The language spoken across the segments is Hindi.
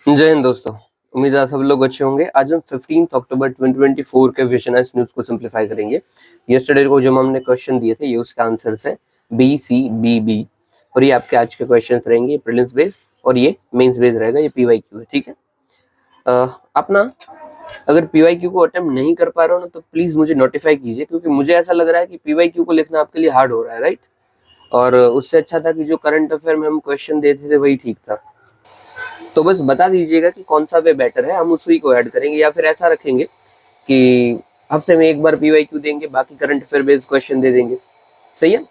जय हिंद दोस्तों। उम्मीद है सब लोग अच्छे होंगे। आज हम 15 अक्टूबर 2024 के विजनर्स न्यूज को सिंप्लीफाई करेंगे। यस्टरडे को जो हमने क्वेश्चन दिए थे ये उसके आंसर्स है बी, सी, बी, बी, और ये आपके आज के क्वेश्चन रहेंगे प्रीलिम्स बेस्ड और ये मेंस बेस्ड रहेगा। ये पीवाईक्यू है, ठीक है। अपना अगर पीवाईक्यू को अटेम्प्ट नहीं कर पा रहे हो ना तो प्लीज मुझे नोटिफाई कीजिए, क्योंकि मुझे ऐसा लग रहा है कि पीवाईक्यू को लिखना आपके लिए हार्ड हो रहा है, राइट। और उससे अच्छा था कि जो करंट अफेयर में हम क्वेश्चन देते थे वही ठीक था। तो बस बता दीजिएगा कि कौन सा वे बेटर है, हम उसी को ऐड करेंगे, या फिर ऐसा रखेंगे कि हफ्ते में एक बार पीवाईक्यू देंगे, बाकी करंट अफेयर बेस्ड क्वेश्चन दे देंगे। सही है।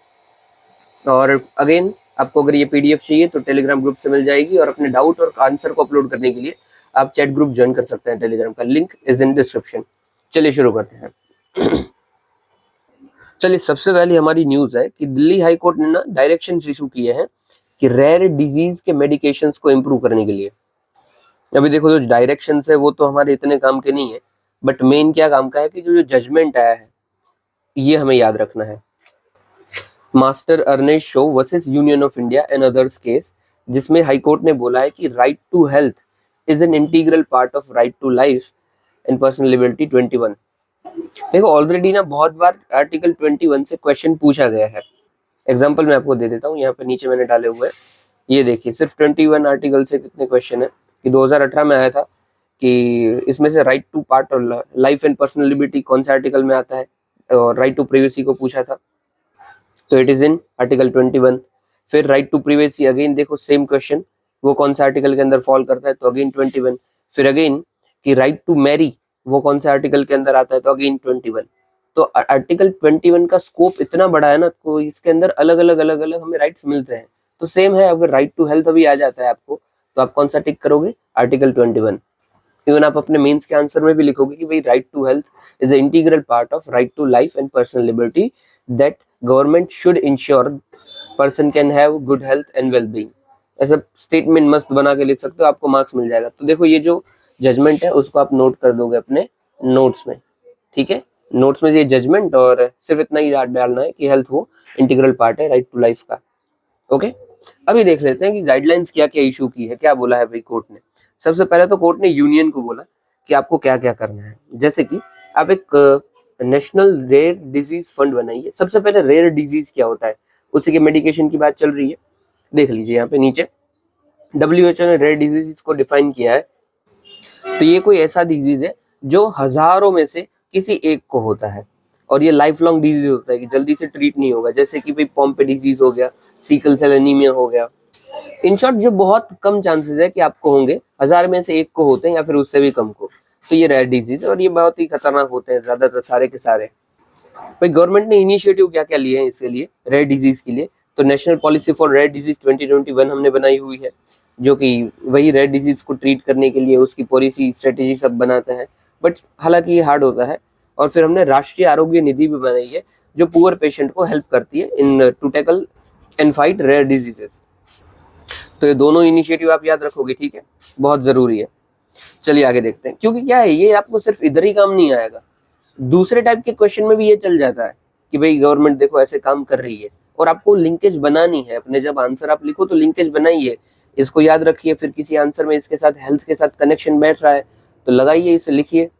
और अगेन आपको अगर ये पीडीएफ चाहिए तो टेलीग्राम ग्रुप से मिल जाएगी, और अपने डाउट और आंसर को अपलोड करने के लिए आप चैट ग्रुप ज्वाइन कर सकते हैं टेलीग्राम का, लिंक इज इन डिस्क्रिप्शन। चलिए शुरू करते हैं। चलिए, सबसे पहले हमारी न्यूज है कि दिल्ली हाई कोर्ट ने ना डायरेक्शन इशू किए हैं कि रेयर डिजीज के मेडिकेशंस को इम्प्रूव करने के लिए। अभी देखो, जो डायरेक्शंस है वो तो हमारे इतने काम के नहीं है, बट मेन क्या काम का है कि जो जजमेंट आया है ये हमें याद रखना है। Master Arnesh Shaw versus union of India and others case, जिसमें हाईकोर्ट ने बोला है कि right to health is an integral part of right to life and personal liberty 21। देखो, ऑलरेडी ना बहुत बार आर्टिकल 21 से क्वेश्चन पूछा गया है। एग्जाम्पल मैं आपको दे देता हूँ, यहाँ पे नीचे मैंने डाले हुए हैं। ये देखिए, सिर्फ 21 आर्टिकल से कितने क्वेश्चन है कि 2018 में आया था कि इसमें से राइट टू पार्ट और लाइफ एंड पर्सनल लिबर्टी कौन से आर्टिकल में आता है, और राइट टू प्रिवेसी को पूछा था, तो इट इज इन आर्टिकल 21। फिर राइट टू प्रिवेसी, अगेन देखो सेम क्वेश्चन, वो कौन सा आर्टिकल के अंदर फॉल करता है, तो अगेन 21। फिर अगेन कि राइट टू मैरी, वो कौन से आर्टिकल के अंदर आता है, तो अगेन 21। तो आर्टिकल 21 का स्कोप इतना बड़ा है ना, तो इसके अंदर अलग अलग हमें राइट्स मिलते हैं। तो सेम है, अगर राइट टू हेल्थ अभी आ जाता है आपको, तो आप कौन सा टिक करोगे, आर्टिकल 21। इवन आप अपने मेंस के आंसर में भी लिखोगे कि भाई right to health is a integral part of right to life and personal liberty that government should ensure person can have good health and well being. ऐसा स्टेटमेंट मस्त बना के लिख सकते हो, आपको मार्क्स मिल जाएगा। तो देखो, ये जो जजमेंट है उसको आप नोट कर दोगे अपने नोट्स में, ठीक है। नोट्स में ये जजमेंट, और सिर्फ इतना ही याद डालना है कि हेल्थ वो इंटीग्रल पार्ट है राइट टू लाइफ का। ओके, अभी देख लेते हैं कि गाइडलाइंस क्या क्या इशू की है, क्या बोला है भाई कोर्ट ने। सबसे पहले तो कोर्ट ने यूनियन को बोला कि आपको क्या क्या करना है, जैसे कि आप एक नेशनल रेयर डिजीज फंड बनाइए। सबसे पहले रेयर डिजीज क्या होता है, उसी के मेडिकेशन की बात चल रही है। देख लीजिए यहाँ पे नीचे WHO ने रेयर डिजीज को डिफाइन किया है। तो ये कोई ऐसा डिजीज है जो हजारों में से किसी एक को होता है, और ये लाइफ लॉन्ग डिजीज होता है कि जल्दी से ट्रीट नहीं होगा, जैसे कि भाई पॉम्पे डिजीज हो गया, सीकल सेल एनीमिया हो गया। इन शॉर्ट, जो बहुत कम चांसेस है कि आपको होंगे, 1000 में से एक को होते हैं या फिर उससे भी कम को। तो ये रेयर डिजीज है और ये बहुत ही खतरनाक होते हैं ज्यादातर सारे के सारे। भाई गवर्नमेंट ने इनिशिएटिव क्या क्या लिए हैं इसके लिए, रेयर डिजीज के लिए। तो national policy for rare disease 2021 हमने बनाई हुई है, जो कि वही रेयर डिजीज को ट्रीट करने के लिए उसकी पॉलिसी स्ट्रेटेजी सब बनाता है, बट हालांकि ये हार्ड होता है। और फिर हमने राष्ट्रीय आरोग्य निधि भी बनाई है, जो पुअर पेशेंट को हेल्प करती है in to tackle and fight rare diseases. तो ये दोनों इनिशिएटिव आप याद रखोगे, ठीक है, बहुत जरूरी है। चलिए आगे देखते हैं, क्योंकि क्या है, ये आपको सिर्फ इधर ही काम नहीं आएगा, दूसरे टाइप के क्वेश्चन में भी ये चल जाता है कि भाई गवर्नमेंट देखो ऐसे काम कर रही है, और आपको लिंकेज बनानी है अपने, जब आंसर आप लिखो तो लिंकेज बनाइए, इसको याद रखिए। फिर किसी आंसर में इसके साथ हेल्थ के साथ कनेक्शन बैठ रहा है तो लगाइए, इसे लिखिए।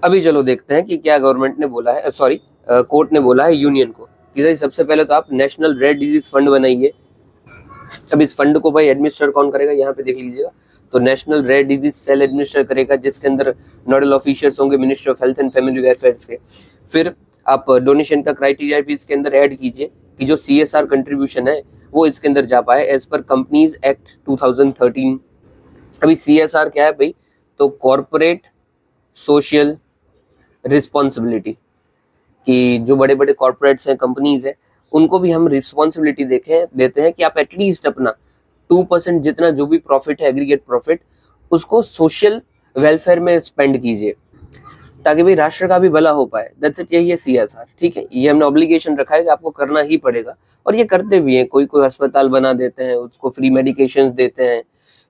अभी चलो देखते हैं कि क्या गवर्नमेंट ने बोला है, सॉरी कोर्ट ने बोला है यूनियन को कि सबसे पहले तो आप नेशनल रेयर डिजीज फंड बनाइए। अब इस फंड को भाई एडमिनिस्टर कौन करेगा, यहाँ पे देख लीजिएगा। तो national rare disease cell administer करेगा, जिसके अंदर नोडल ऑफिसर्स होंगे ministry of health and family welfare के। फिर आप डोनेशन का क्राइटेरिया भी इसके अंदर ऐड कीजिए कि जो CSR कंट्रीब्यूशन है वो इसके अंदर जा पाए एज पर कंपनीज एक्ट 2013। अभी CSR क्या है भाई, तो कॉर्पोरेट सोशल रिस्पॉन्सिबिलिटी, कि जो बड़े बड़े कॉर्पोरेट्स हैं, कंपनीज हैं, उनको भी हम रिस्पॉन्सिबिलिटी देते हैं कि आप एटलीस्ट अपना 2% जितना जो भी प्रॉफिट है, एग्रीगेट प्रॉफिट, उसको सोशल वेलफेयर में स्पेंड कीजिए, ताकि भाई राष्ट्र का भी भला हो पाए। दैट्स इट, यही है CSR, ठीक है। ये हमने ऑब्लिगेशन रखा है कि आपको करना ही पड़ेगा, और ये करते भी हैं। कोई कोई अस्पताल बना देते हैं, उसको फ्री मेडिकेशन देते हैं,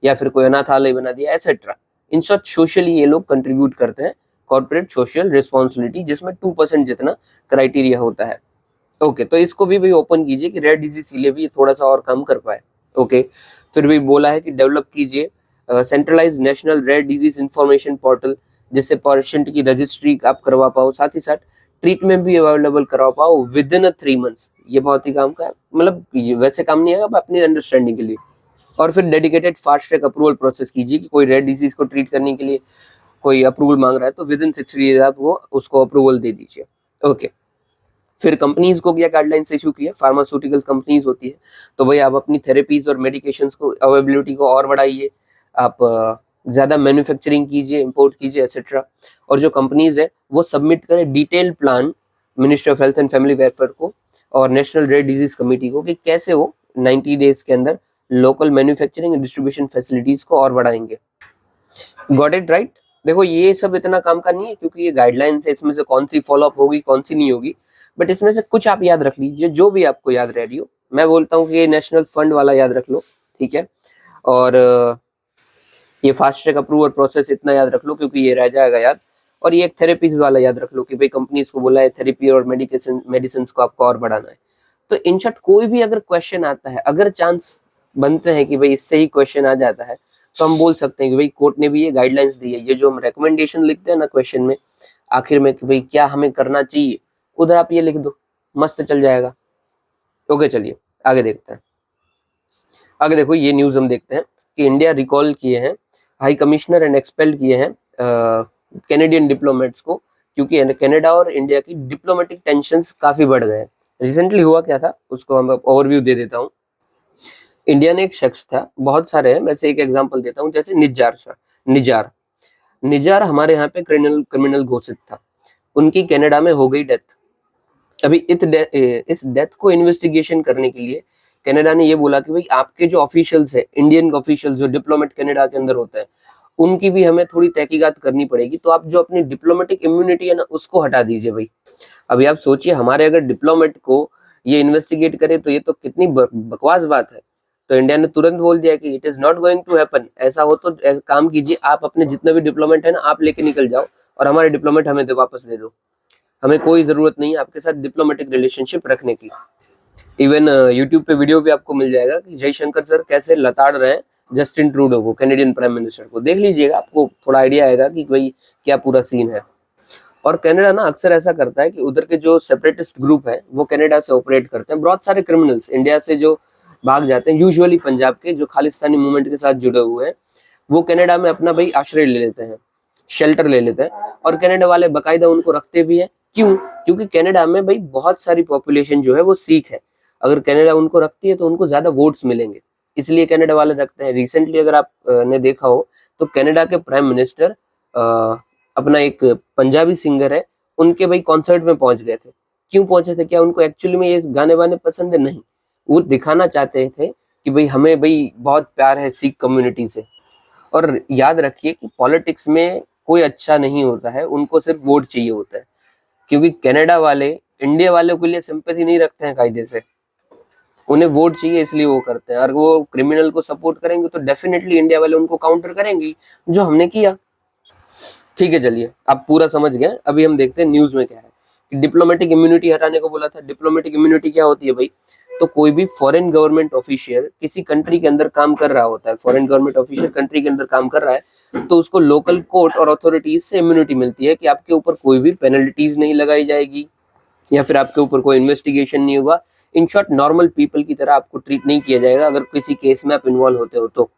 या फिर कोई अनाथालय बना दिया, एटसेट्रा। इन शॉर्ट सोशली ये लोग कंट्रीब्यूट करते हैं, कॉर्पोरेट सोशल रिस्पॉन्सिबिलिटी, जिसमें 2% जितना क्राइटेरिया होता है। ओके, तो इसको भी भाई ओपन कीजिए कि रेयर डिजीज के लिए भी थोड़ा सा और कम कर पाए। ओके, फिर भी बोला है कि डेवलप कीजिए centralise national rare disease information portal, जिससे पेशेंट की रजिस्ट्री आप करवा पाओ, साथ ही साथ ट्रीटमेंट भी अवेलेबल करवा पाओ विद इन 3 मंथ्स। ये बहुत ही काम का है, मतलब ये वैसे काम नहीं है, अब अपनी अंडरस्टैंडिंग के लिए। और फिर dedicated fast track approval process कीजिए कि कोई रेयर डिजीज को ट्रीट करने के लिए कोई अप्रूवल मांग रहा है तो विद इन 60 डेज आप वो उसको अप्रूवल दे दीजिए। ओके। फिर कंपनीज को क्या गाइडलाइंस इशू की है, फार्मास्यूटिकल कंपनीज होती है, तो भाई आप अपनी थेरेपीज और मेडिकेशंस को अवेलेबिलिटी को और बढ़ाइए, आप ज़्यादा मैन्युफैक्चरिंग कीजिए, इंपोर्ट कीजिए एक्सेट्रा। और जो कंपनीज है वो सबमिट करें detail plan ministry of health and family welfare को और नेशनल रेयर डिजीज कमेटी को कि कैसे वो 90 डेज के अंदर local manufacturing and distribution facilities को और बढ़ाएंगे। Got it right. देखो ये सब इतना काम का नहीं है क्योंकि ये गाइडलाइंस है, इसमें से कौन सी फॉलोअप होगी कौन सी नहीं होगी, बट इसमें से कुछ आप याद रख लीजिए, जो भी आपको याद रह रही हो। मैं बोलता हूँ कि ये नेशनल फंड वाला याद रख लो, ठीक है, और ये फास्ट ट्रैक अप्रूवल प्रोसेस इतना याद रख लो क्योंकि ये रह जाएगा याद। और ये एक थेरेपीज वाला याद रख लो कि भाई कंपनीज को बोला है थेरेपी और मेडिसिन को आपको और बढ़ाना है। तो इन शॉर्ट कोई भी अगर क्वेश्चन आता है, अगर चांस बनते हैं कि भाई इससे ही क्वेश्चन आ जाता है, तो हम बोल सकते हैं कि भाई कोर्ट ने भी ये गाइडलाइंस दी है। ये जो हम रिकमेंडेशन लिखते हैं ना क्वेश्चन में आखिर में कि भाई क्या हमें करना चाहिए, उधर आप ये लिख दो, मस्त चल जाएगा। ओके चलिए आगे देखते हैं। आगे देखो ये न्यूज हम देखते हैं कि इंडिया रिकॉल किए हैं हाई कमिश्नर एंड एक्सपेल्ड किए हैं कैनेडियन डिप्लोमेट्स को, क्योंकि कनाडा और इंडिया की डिप्लोमेटिक टेंशंस काफी बढ़ गए हैं। रिसेंटली हुआ क्या था उसको हम ओवरव्यू दे देता हूँ। इंडिया ने एक शख्स था, बहुत सारे हैं, वैसे एक एग्जांपल देता हूँ, जैसे निजार निजार हमारे यहाँ पे क्रिमिनल घोषित था, उनकी कनाडा में हो गई डेथ। अभी इस डेथ को इन्वेस्टिगेशन करने के लिए कनाडा ने ये बोला कि भाई आपके जो ऑफिशियल्स है, इंडियन ऑफिशियल जो डिप्लोमेट कनाडा के अंदर होता है, उनकी भी हमें थोड़ी तहकीकात करनी पड़ेगी, तो आप जो अपनी डिप्लोमेटिक इम्यूनिटी है ना उसको हटा दीजिए भाई। अभी आप सोचिए हमारे अगर डिप्लोमेट को ये इन्वेस्टिगेट करे तो ये तो कितनी बकवास बात है। तो इंडिया ने तुरंत बोल दिया कि it is not going to happen. ऐसा हो तो काम कीजिए, आप अपने जितने भी डिप्लोमेट है ना आप लेके निकल जाओ और हमारे डिप्लोमेट हमें वापस दे दो। हमें कोई जरूरत नहीं है आपके साथ डिप्लोमेटिक रिलेशनशिप रखने की। इवन यूट्यूब पे वीडियो भी आपको मिल जाएगा कि जयशंकर सर कैसे लताड़ रहे हैं जस्टिन ट्रूडो को, कैनेडियन प्राइम मिनिस्टर को, देख लीजिएगा, आपको थोड़ा आइडिया आएगा कि भाई क्या पूरा सीन है। और कनाडा ना अक्सर ऐसा करता है कि उधर के जो सेपरेटिस्ट ग्रुप है वो कनाडा से ऑपरेट करते हैं। बहुत सारे क्रिमिनल्स इंडिया से जो भाग जाते हैं, यूजुअली पंजाब के जो खालिस्तानी मूवमेंट के साथ जुड़े हुए हैं, वो कनाडा में अपना भाई आश्रय ले लेते हैं, शेल्टर ले लेते हैं, और कनाडा वाले बाकायदा उनको रखते भी हैं। क्यों? क्योंकि कनाडा में भाई बहुत सारी पॉपुलेशन जो है वो सिख है। अगर कनाडा उनको रखती है तो उनको ज्यादा वोट्स मिलेंगे, इसलिए कनाडा वाले रखते हैं। रिसेंटली अगर आप ने देखा हो तो कनाडा के प्राइम मिनिस्टर अपना एक पंजाबी सिंगर है उनके भाई कॉन्सर्ट में पहुंच गए थे। क्यों पहुंचे थे? क्या उनको एक्चुअली में ये गाने वाने पसंद है? नहीं, वो दिखाना चाहते थे कि भाई हमें भाई बहुत प्यार है सिख कम्युनिटी से। और याद रखिए कि पॉलिटिक्स में कोई अच्छा नहीं होता है, उनको सिर्फ वोट चाहिए होता है, क्योंकि कनाडा वाले इंडिया वालों के लिए सिंपैथी नहीं रखते हैं कायदे से, उन्हें वोट चाहिए इसलिए वो करते हैं। और वो क्रिमिनल को सपोर्ट करेंगे तो डेफिनेटली इंडिया वाले उनको काउंटर करेंगे, जो हमने किया। ठीक है चलिए आप पूरा समझ गए। अभी हम देखते हैं न्यूज में क्या है कि डिप्लोमेटिक इम्यूनिटी हटाने को बोला था। डिप्लोमेटिक इम्यूनिटी क्या होती है भाई? तो कोई भी फॉरेन गवर्नमेंट ऑफिशियल किसी कंट्री के अंदर काम कर रहा होता है, फॉरेन गवर्नमेंट ऑफिशियल कंट्री के अंदर काम कर रहा है, तो उसको लोकल कोर्ट और अथॉरिटीज से इम्यूनिटी मिलती है कि आपके ऊपर कोई भी पेनल्टीज नहीं लगाई जाएगी या फिर आपके ऊपर कोई इन्वेस्टिगेशन नहीं होगा। इन शॉर्ट नॉर्मल पीपल की तरह आपको ट्रीट नहीं किया जाएगा अगर किसी केस में आप इन्वॉल्व होते हो तो।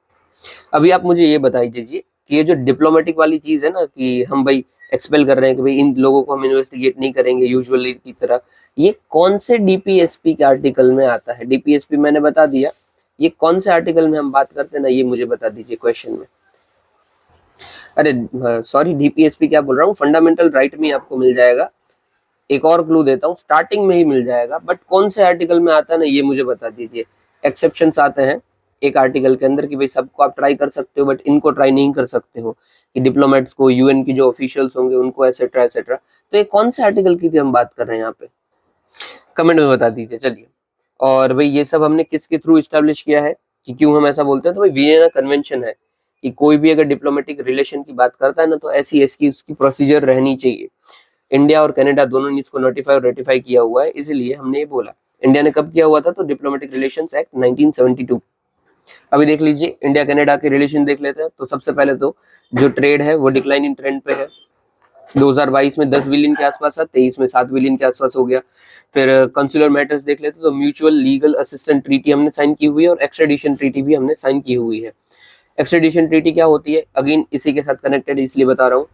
अभी आप मुझे ये बता दीजिए कि ये जो डिप्लोमेटिक वाली चीज है ना कि हम भाई एक्सपेल कर रहे हैं कि भाई इन लोगों को हम इन्वेस्टिगेट नहीं करेंगे यूजुअली की तरह, ये कौन से डीपीएसपी के आर्टिकल में आता है? डीपीएसपी मैंने बता दिया, ये कौन से आर्टिकल में हम बात करते हैं ना, ये मुझे बता दीजिए क्वेश्चन में। अरे सॉरी, डीपीएसपी क्या बोल रहा हूँ, फंडामेंटल राइट में आपको मिल जाएगा। एक और क्लू देता हूँ, स्टार्टिंग में ही मिल जाएगा, बट कौन से आर्टिकल में आता है ना ये मुझे बता दीजिए। एक्सेप्शंस आते हैं एक आर्टिकल के अंदर कि भाई सबको आप ट्राई कर सकते हो बट इनको ट्राई नहीं कर सकते हो, कि डिप्लोमेट्स को, यूएन की जो ऑफिशियल्स होंगे उनको, एसेट्रा एसेट्रा। तो ये कौन से आर्टिकल की थी हम बात कर रहे हैं यहाँ पे, कमेंट में बता दीजिए। चलिए, और भाई ये सब हमने किसके थ्रू इस्टेब्लिश किया है कि क्यों हम ऐसा बोलते हैं? तो भाई वियना कन्वेंशन है कि कोई भी अगर डिप्लोमेटिक रिलेशन की बात करता है ना तो ऐसी ऐसी उसकी प्रोसीजर रहनी चाहिए। इंडिया और कनाडा दोनों ने इसको नोटिफाई और रेटिफाई किया हुआ है, इसीलिए हमने ये बोला। इंडिया ने कब किया हुआ था? तो डिप्लोमेटिक रिलेशंस एक्ट 1972। अभी देख लीजिए इंडिया कनाडा के रिलेशन देख लेते हैं। तो सबसे पहले तो जो ट्रेड है वो डिक्लाइनिंग ट्रेंड पे है। 2022 में 10 बिलियन के आसपास था, 23 में 7 बिलियन के आसपास हो गया। फिर कंसुलर मैटर्स देख लेते तो म्यूचुअल लीगल असिस्टेंट ट्रीटी हमने साइन की हुई है और एक्स्ट्रेडिशन ट्रीटी भी हमने साइन की हुई है। एक्स्ट्रेडिशन ट्रीटी क्या होती है, अगेन इसी के साथ कनेक्टेड इसलिए बता रहा हूँ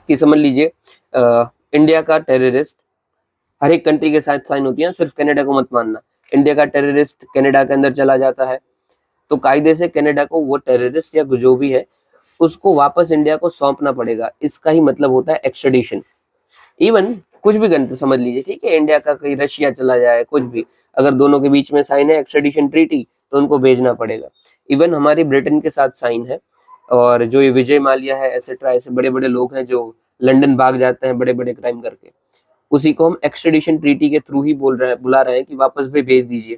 कि समझ लीजिए इंडिया का टेररिस्ट हर एक कंट्री के साथ साइन होती है, सिर्फ कनाडा को मत मानना। इंडिया का टेररिस्ट कनाडा के अंदर चला जाता है तो कायदे से कनाडा को वो टेररिस्ट या जो भी है उसको वापस इंडिया को सौंपना पड़ेगा। इसका ही मतलब होता है एक्स्ट्रेडिशन। इवन कुछ भी कंट्री समझ लीजिए, ठीक है, इंडिया का कहीं रशिया चला जाए, कुछ भी, अगर दोनों के बीच में साइन है एक्स्ट्रेडिशन ट्रीटी तो उनको भेजना पड़ेगा। इवन हमारी ब्रिटेन के साथ साइन है। और जो ये विजय माल्या है, एसेट्रा, ऐसे बड़े बड़े लोग हैं जो लंदन भाग जाते हैं बड़े बड़े क्राइम करके, उसी को हम एक्स्ट्रेडिशन ट्रीटी के थ्रू ही बुला रहे हैं कि वापस भी भेज दीजिए।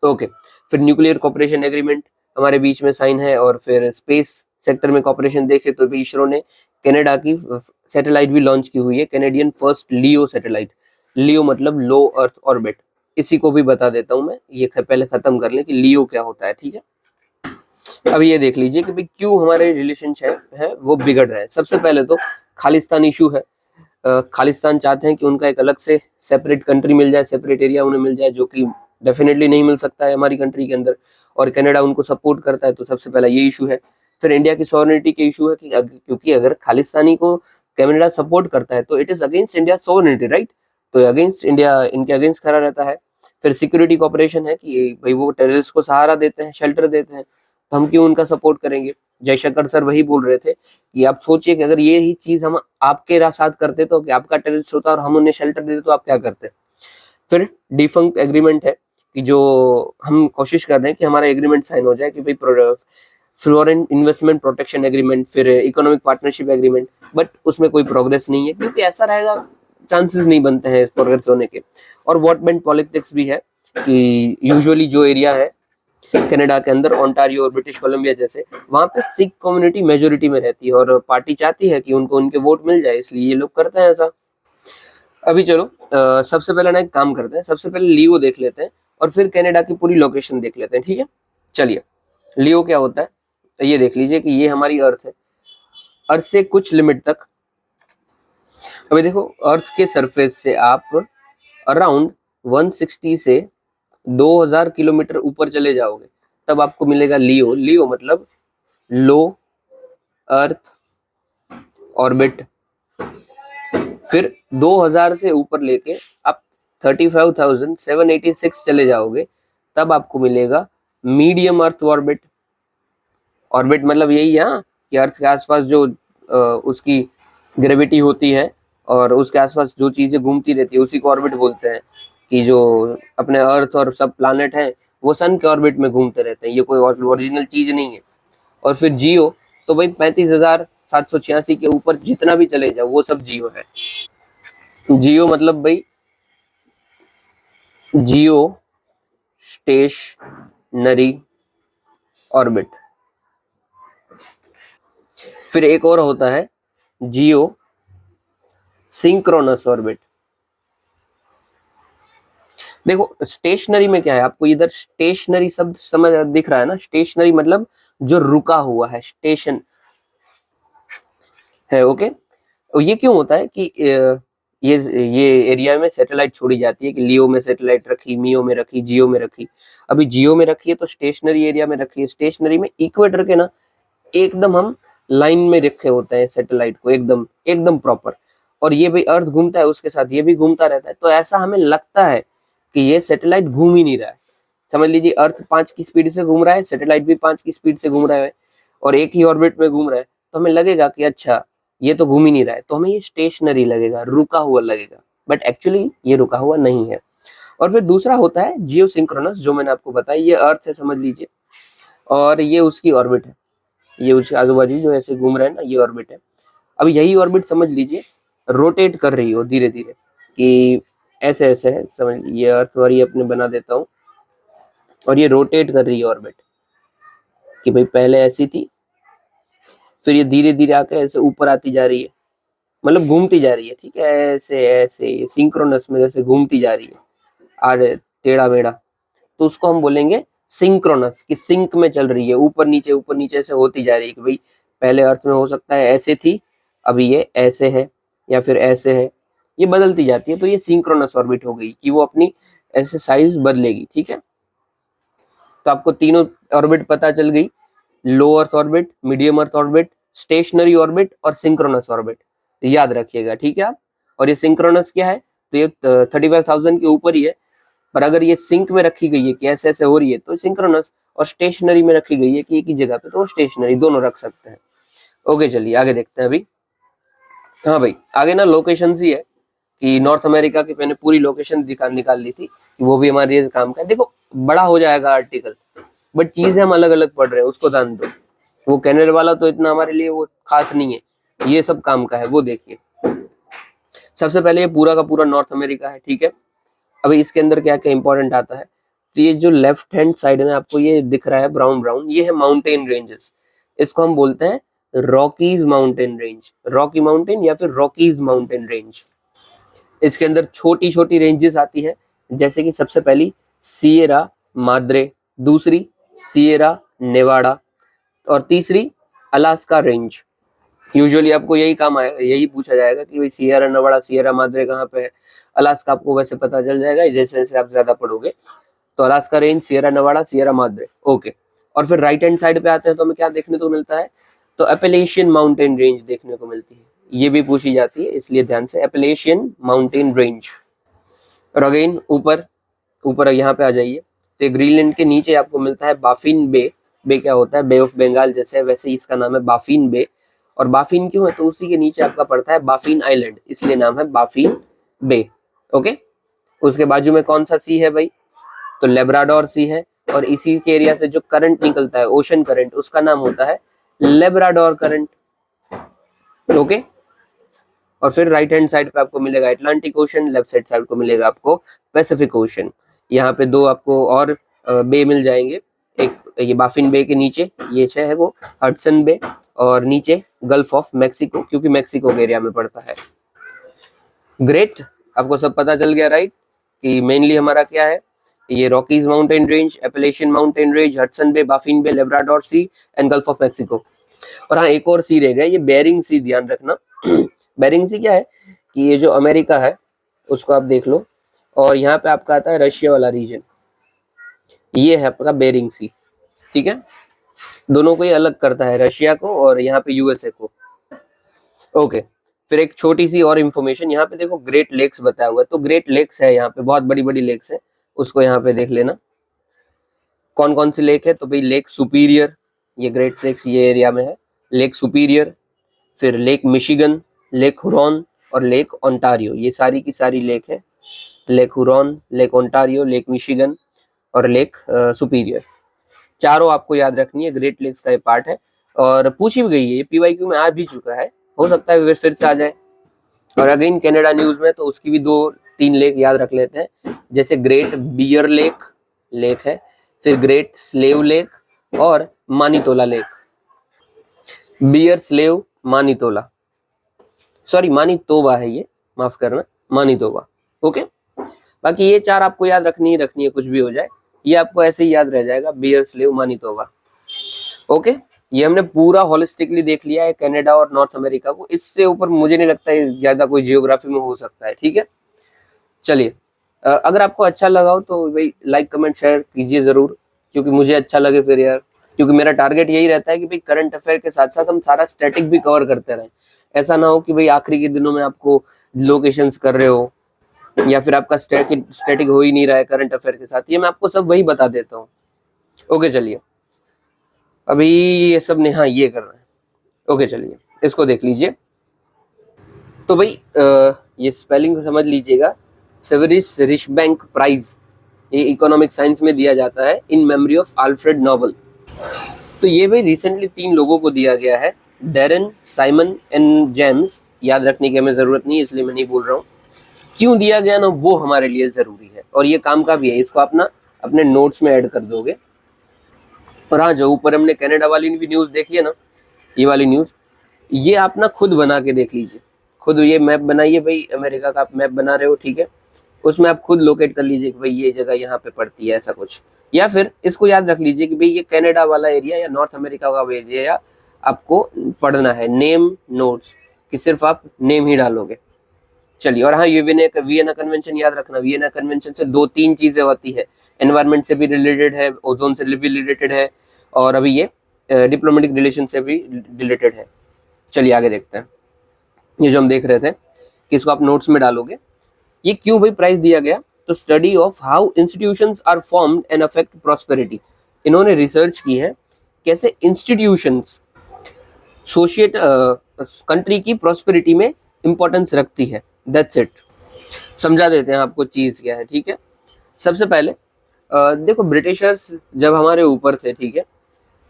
ओके। फिर न्यूक्लियर कॉपरेशन एग्रीमेंट हमारे बीच में साइन है। और फिर स्पेस सेक्टर में कॉपरेशन देखे तो भी इसरो ने कनाडा की सैटेलाइट भी लॉन्च की हुई है, कैनेडियन फर्स्ट लियो सैटेलाइट। लियो मतलब लो अर्थ ऑर्बिट। इसी को भी बता देता हूं मैं, ये पहले खत्म कर लें कि लियो क्या होता है, ठीक है। अब ये देख लीजिए कि भाई क्यों हमारे रिलेशनशिप है वो बिगड़ रहे हैं। सबसे पहले तो खालिस्तान इशू है। खालिस्तान चाहते हैं कि उनका एक अलग से सेपरेट कंट्री मिल जाए, सेपरेट एरिया उन्हें मिल जाए, जो कि डेफिनेटली नहीं मिल सकता है हमारी कंट्री के अंदर। और कनाडा उनको सपोर्ट करता है, तो सबसे पहला ये इशू है। फिर इंडिया की सॉवरेनिटी के इशू है कि क्योंकि अगर खालिस्तानी को कनाडा सपोर्ट करता है तो it is against India sovereignty, right. तो अगेंस्ट इंडिया, इनके अगेंस्ट खड़ा रहता है। फिर सिक्योरिटी कॉपरेशन है कि भाई वो टेररिस्ट को सहारा देते हैं, शेल्टर देते हैं, तो हम क्यों उनका सपोर्ट करेंगे। जयशंकर सर वही बोल रहे थे कि आप सोचिए कि अगर ये ही चीज हम आपके साथ करते तो कि आपका टेररिस्ट होता और हम उन्हें शेल्टर देते तो आप क्या करते। फिर डिफंक्ट एग्रीमेंट है कि जो हम कोशिश कर रहे हैं कि हमारा एग्रीमेंट साइन हो जाए कि भाई फॉरेन इन्वेस्टमेंट प्रोटेक्शन एग्रीमेंट, फिर इकोनॉमिक पार्टनरशिप एग्रीमेंट, बट उसमें कोई प्रोग्रेस नहीं है क्योंकि ऐसा रहेगा चांसेस नहीं बनते हैं प्रोग्रेस होने के। और वॉट बैंड पॉलिटिक्स भी है कि यूजुअली जो एरिया है कनाडा के अंदर, ओंटारियो और ब्रिटिश कोलंबिया जैसे, वहां पे सिख कम्युनिटी मेजोरिटी में रहती है और पार्टी चाहती है कि उनको उनके वोट मिल जाए, इसलिए ये लोग करते हैं ऐसा। अभी चलो सबसे पहले ना एक काम करते हैं, सबसे पहले लियो देख लेते हैं और फिर कनाडा की पूरी लोकेशन देख लेते हैं, ठीक है। चलिए, लियो क्या होता है तो ये देख लीजिए कि ये हमारी अर्थ है। अर्थ से कुछ लिमिट तक, अभी देखो अर्थ के सरफेस से आप अराउंड 160 से 2000 किलोमीटर ऊपर चले जाओगे तब आपको मिलेगा लियो। लियो मतलब लो अर्थ ऑर्बिट। फिर 2000 से ऊपर लेके आप 35,786 चले जाओगे तब आपको मिलेगा मीडियम अर्थ ऑर्बिट। ऑर्बिट मतलब यही है कि अर्थ के आसपास जो उसकी ग्रेविटी होती है और उसके आसपास जो चीजें घूमती रहती है उसी को ऑर्बिट बोलते हैं। कि जो अपने अर्थ और सब प्लानेट हैं वो सन के ऑर्बिट में घूमते रहते हैं, ये कोई ओरिजिनल चीज नहीं है। और फिर जियो तो भाई 35,786 के ऊपर जितना भी चले जाओ वो सब जियो है। जियो मतलब भाई जियो स्टेशनरी ऑर्बिट। फिर एक और होता है जियो सिंक्रोनस ऑर्बिट। देखो स्टेशनरी में क्या है, आपको इधर स्टेशनरी शब्द समझ दिख रहा है ना। स्टेशनरी मतलब जो रुका हुआ है, स्टेशन है, ओके। और ये क्यों होता है कि ये एरिया में सैटेलाइट छोड़ी जाती है कि लियो में सैटेलाइट रखी, मियो में रखी, जियो में रखी। अभी जियो में रखी है तो स्टेशनरी एरिया में रखी है। स्टेशनरी में इक्वेटर के ना एकदम हम लाइन में रखे होते हैं सैटेलाइट को, एकदम एकदम प्रॉपर। और ये भाई अर्थ घूमता है उसके साथ ये भी घूमता रहता है, तो ऐसा हमें लगता है कि ये सैटेलाइट घूम ही नहीं रहा है। समझ लीजिए अर्थ 5 की स्पीड से घूम रहा है, सैटेलाइट भी 5 की स्पीड से घूम रहा है और एक ही ऑर्बिट में घूम रहा है, तो हमें लगेगा कि अच्छा ये तो घूम ही नहीं रहा है, तो हमें ये स्टेशनरी लगेगा, रुका हुआ लगेगा, बट एक्चुअली ये रुका हुआ नहीं है। और फिर दूसरा होता है जियो सिंक्रोनस, जो मैंने आपको बताया, ये अर्थ है समझ लीजिए और ये उसकी ऑर्बिट है, ये उसके आजू बाजू जो ऐसे घूम रहे हैं ना, ये ऑर्बिट है। अब यही ऑर्बिट समझ लीजिए रोटेट कर रही हो धीरे धीरे कि ऐसे ऐसे है, समझ ये अर्थ और ये अपने बना देता हूँ और ये रोटेट कर रही है ऑर्बिट कि भाई पहले ऐसी थी फिर ये धीरे धीरे आके ऐसे ऊपर आती जा रही है, मतलब घूमती जा रही है, ठीक है, ऐसे ऐसे सिंक्रोनस में जैसे घूमती जा रही है आड़े टेढ़ा मेढ़ा, तो उसको हम बोलेंगे सिंक्रोनस की सिंक में चल रही है, ऊपर नीचे से होती जा रही है कि भाई पहले अर्थ में हो सकता है ऐसे थी, अभी ये ऐसे है या फिर ऐसे है, ये बदलती जाती है, तो ये सिंक्रोनस ऑर्बिट हो गई कि वो अपनी ऐसे साइज बदलेगी। ठीक है, तो आपको तीनों ऑर्बिट पता चल गई, low earth orbit, medium earth orbit, stationary orbit और सिंक्रोनस ऑर्बिट, याद रखिएगा। ठीक है आप, और ये सिंक्रोनस क्या है, तो ये 35,000 के ऊपर ही है, पर अगर ये सिंक में रखी गई है कि ऐसे ऐसे हो रही है तो सिंक्रोनस, और स्टेशनरी में रखी गई है कि एक ही जगह पे तो स्टेशनरी, दोनों रख सकते हैं। ओके चलिए आगे देखते हैं अभी। हाँ भाई, आगे ना लोकेशन ही है कि नॉर्थ अमेरिका की मैंने पूरी लोकेशन निकाल ली थी, वो भी हमारे लिए काम का है। देखो बड़ा हो जाएगा आर्टिकल, बट चीजें हम अलग अलग पढ़ रहे हैं, उसको ध्यान दो। वो कैनल वाला तो इतना हमारे लिए वो खास नहीं है, ये सब काम का है, वो देखिए। सबसे पहले ये पूरा का पूरा नॉर्थ अमेरिका है। ठीक है, अभी इसके अंदर क्या क्या इंपॉर्टेंट आता है, तो ये जो लेफ्ट हैंड साइड में आपको ये दिख रहा है ब्राउन ब्राउन, ये है माउंटेन रेंजेस, इसको हम बोलते हैं Rockies mountain range, Rocky mountain या फिर रॉकीज माउंटेन रेंज। इसके अंदर छोटी छोटी रेंजेस आती है, जैसे कि सबसे पहली सिएरा माद्रे, दूसरी सिएरा नेवाडा और तीसरी अलास्का रेंज। यूजुअली आपको यही काम आएगा, यही पूछा जाएगा कि भाई सिएरा नेवाडा सिएरा माद्रे कहाँ पे है। अलास्का आपको वैसे पता चल जाएगा जैसे जैसे आप ज्यादा पढ़ोगे। तो Alaska range, Sierra Nevada, Sierra Madre, okay. और फिर राइट हैंड साइड पे आते हैं तो हमें क्या देखने को मिलता है, तो एपेलेशियन माउंटेन रेंज देखने को मिलती है, ये भी पूछी जाती है इसलिए ध्यान से, एपेलेशियन माउंटेन रेंज। और अगेन ऊपर ऊपर यहाँ पे आ जाइए, तो ग्रीनलैंड के नीचे आपको मिलता है बाफिन बे। बे क्या होता है, बे ऑफ बंगाल जैसे, वैसे ही इसका नाम है बाफिन बे। और बाफिन क्यों है, तो उसी के नीचे आपका पड़ता है बाफिन आइलैंड, इसलिए नाम है बाफिन बे। ओके, उसके बाजू में कौन सा सी है भाई, तो लेब्राडोर सी है, और इसी के एरिया से जो करंट निकलता है, ओशन करंट, उसका नाम होता है लेब्राडोर करंट। ओके, और फिर राइट हैंड साइड पे आपको मिलेगा अटलांटिक ओशन, लेफ्ट साइड को मिलेगा आपको पैसिफिक ओशन। यहाँ पे दो आपको और बे मिल जाएंगे, एक ये बाफिन बे के नीचे ये है वो हडसन बे, और नीचे गल्फ ऑफ मैक्सिको, क्योंकि मैक्सिको के एरिया में पड़ता है। ग्रेट, आपको सब पता चल गया राइट, कि मेनली हमारा क्या है, ये Rockies mountain range, Appalachian mountain range, Hudson Bay, Baffin Bay, Labrador Sea and Gulf of Mexico. और हाँ एक और सी रह गया, ये बेरिंग सी, ध्यान रखना। बेरिंग सी क्या है, कि ये जो अमेरिका है उसको आप देख लो, और यहाँ पे आपका आता है रशिया वाला रीजन, ये है आपका बेरिंग सी। ठीक है, दोनों को ये अलग करता है, रशिया को और यहाँ पे यूएसए को। ओके, फिर एक छोटी सी और इन्फॉर्मेशन, यहाँ पे देखो ग्रेट लेक्स बताया हुआ है, तो ग्रेट लेक्स है यहाँ पे, बहुत बड़ी बड़ी लेक्स है, उसको यहाँ पे देख लेना कौन कौन सी लेक है। तो भाई लेक सुपीरियर, ये ग्रेट लेक्स ये एरिया में है, लेक सुपीरियर, फिर लेक मिशिगन, लेक हुरॉन और लेक ओंटारियो, ये सारी की सारी लेक है, lake Huron, lake Ontario, lake Michigan और लेक सुपीरियर, चारों आपको याद रखनी है, ग्रेट लेक्स का ये पार्ट है। और पूछी भी गई है, ये पीवाईक्यू में आ भी चुका है, हो सकता है फिर से आ जाए। और अगेन कनाडा न्यूज में, तो उसकी भी 2-3 लेक याद रख लेते हैं, जैसे ग्रेट बियर लेक लेक है, फिर ग्रेट स्लेव लेक और मानितोला लेक। बियर स्लेव मानितोला, सॉरी मानितोबा है ये, माफ करना, मानितोबा। ओके, बाकी ये 4 आपको याद रखनी ही रखनी है, कुछ भी हो जाए ये आपको ऐसे ही याद रह जाएगा, बियर स्लेव मानितोबा। ओके, ये हमने पूरा होलिस्टिकली देख लिया है कनाडा और नॉर्थ अमेरिका को, इससे ऊपर मुझे नहीं लगता है ज्यादा कोई जियोग्राफी में हो सकता है। ठीक है, चलिए अगर आपको अच्छा लगा हो तो भाई लाइक कमेंट शेयर कीजिए जरूर, क्योंकि मुझे अच्छा लगे फिर यार, क्योंकि मेरा टारगेट यही रहता है कि भाई करंट अफेयर के साथ साथ हम सारा स्टैटिक भी कवर करते रहें। ऐसा ना हो कि भाई आखिरी के दिनों में आपको लोकेशंस कर रहे हो या फिर आपका स्टैटिक हो ही नहीं रहा है करंट अफेयर के साथ, ये मैं आपको सब वही बता देता हूँ। ओके चलिए, अभी ये सब ने हाँ ये करना है। ओके चलिए, इसको देख लीजिए। तो भाई ये स्पेलिंग समझ लीजिएगा, सेवरिस रिशबैंक प्राइज, ये इकोनॉमिक साइंस में दिया जाता है in memory of Alfred Nobel. तो ये भाई रिसेंटली 3 लोगों को दिया गया है, डेरन, साइमन एंड जेम्स, याद रखने की हमें जरूरत नहीं, इसलिए मैं नहीं बोल रहा हूँ। क्यों दिया गया ना, वो हमारे लिए जरूरी है और ये काम का भी है, इसको आप ना अपने नोट्स में ऐड कर दोगे। और हाँ, जो ऊपर हमने कनाडा वाली भी न्यूज़ देखी है ना, ये वाली न्यूज़, ये आप ना खुद बना के देख लीजिए, खुद ये मैप बनाइए भाई, अमेरिका का आप मैप बना रहे हो, ठीक है, उसमें आप खुद लोकेट कर लीजिए कि भाई ये जगह यहाँ पे पड़ती है, ऐसा कुछ या फिर इसको याद रख लीजिए कि भाई ये कनाडा वाला एरिया या नॉर्थ अमेरिका का एरिया आपको पढ़ना है। नेम नोट्स कि सिर्फ आप नेम ही डालोगे। चलिए, और हाँ, ये वियना कन्वेंशन याद रखना। वियना कन्वेंशन से 2-3 चीजें होती है, एनवायरनमेंट से भी रिलेटेड है, ओजोन से भी रिलेटेड है, और अभी ये डिप्लोमेटिक रिलेशन से भी रिलेटेड है। चलिए आगे देखते हैं। ये जो हम देख रहे थे कि इसको आप नोट्स में डालोगे। ये क्यों भाई प्राइज दिया गया? तो study of how institutions are formed and affect prosperity. इन्होंने रिसर्च की है कैसे इंस्टीट्यूशंस सोशिएट कंट्री की प्रॉस्पेरिटी में इंपॉर्टेंस रखती है। That's it. समझा देते हैं आपको चीज क्या है, ठीक है। सबसे पहले देखो, ब्रिटिशर्स जब हमारे ऊपर थे, ठीक है,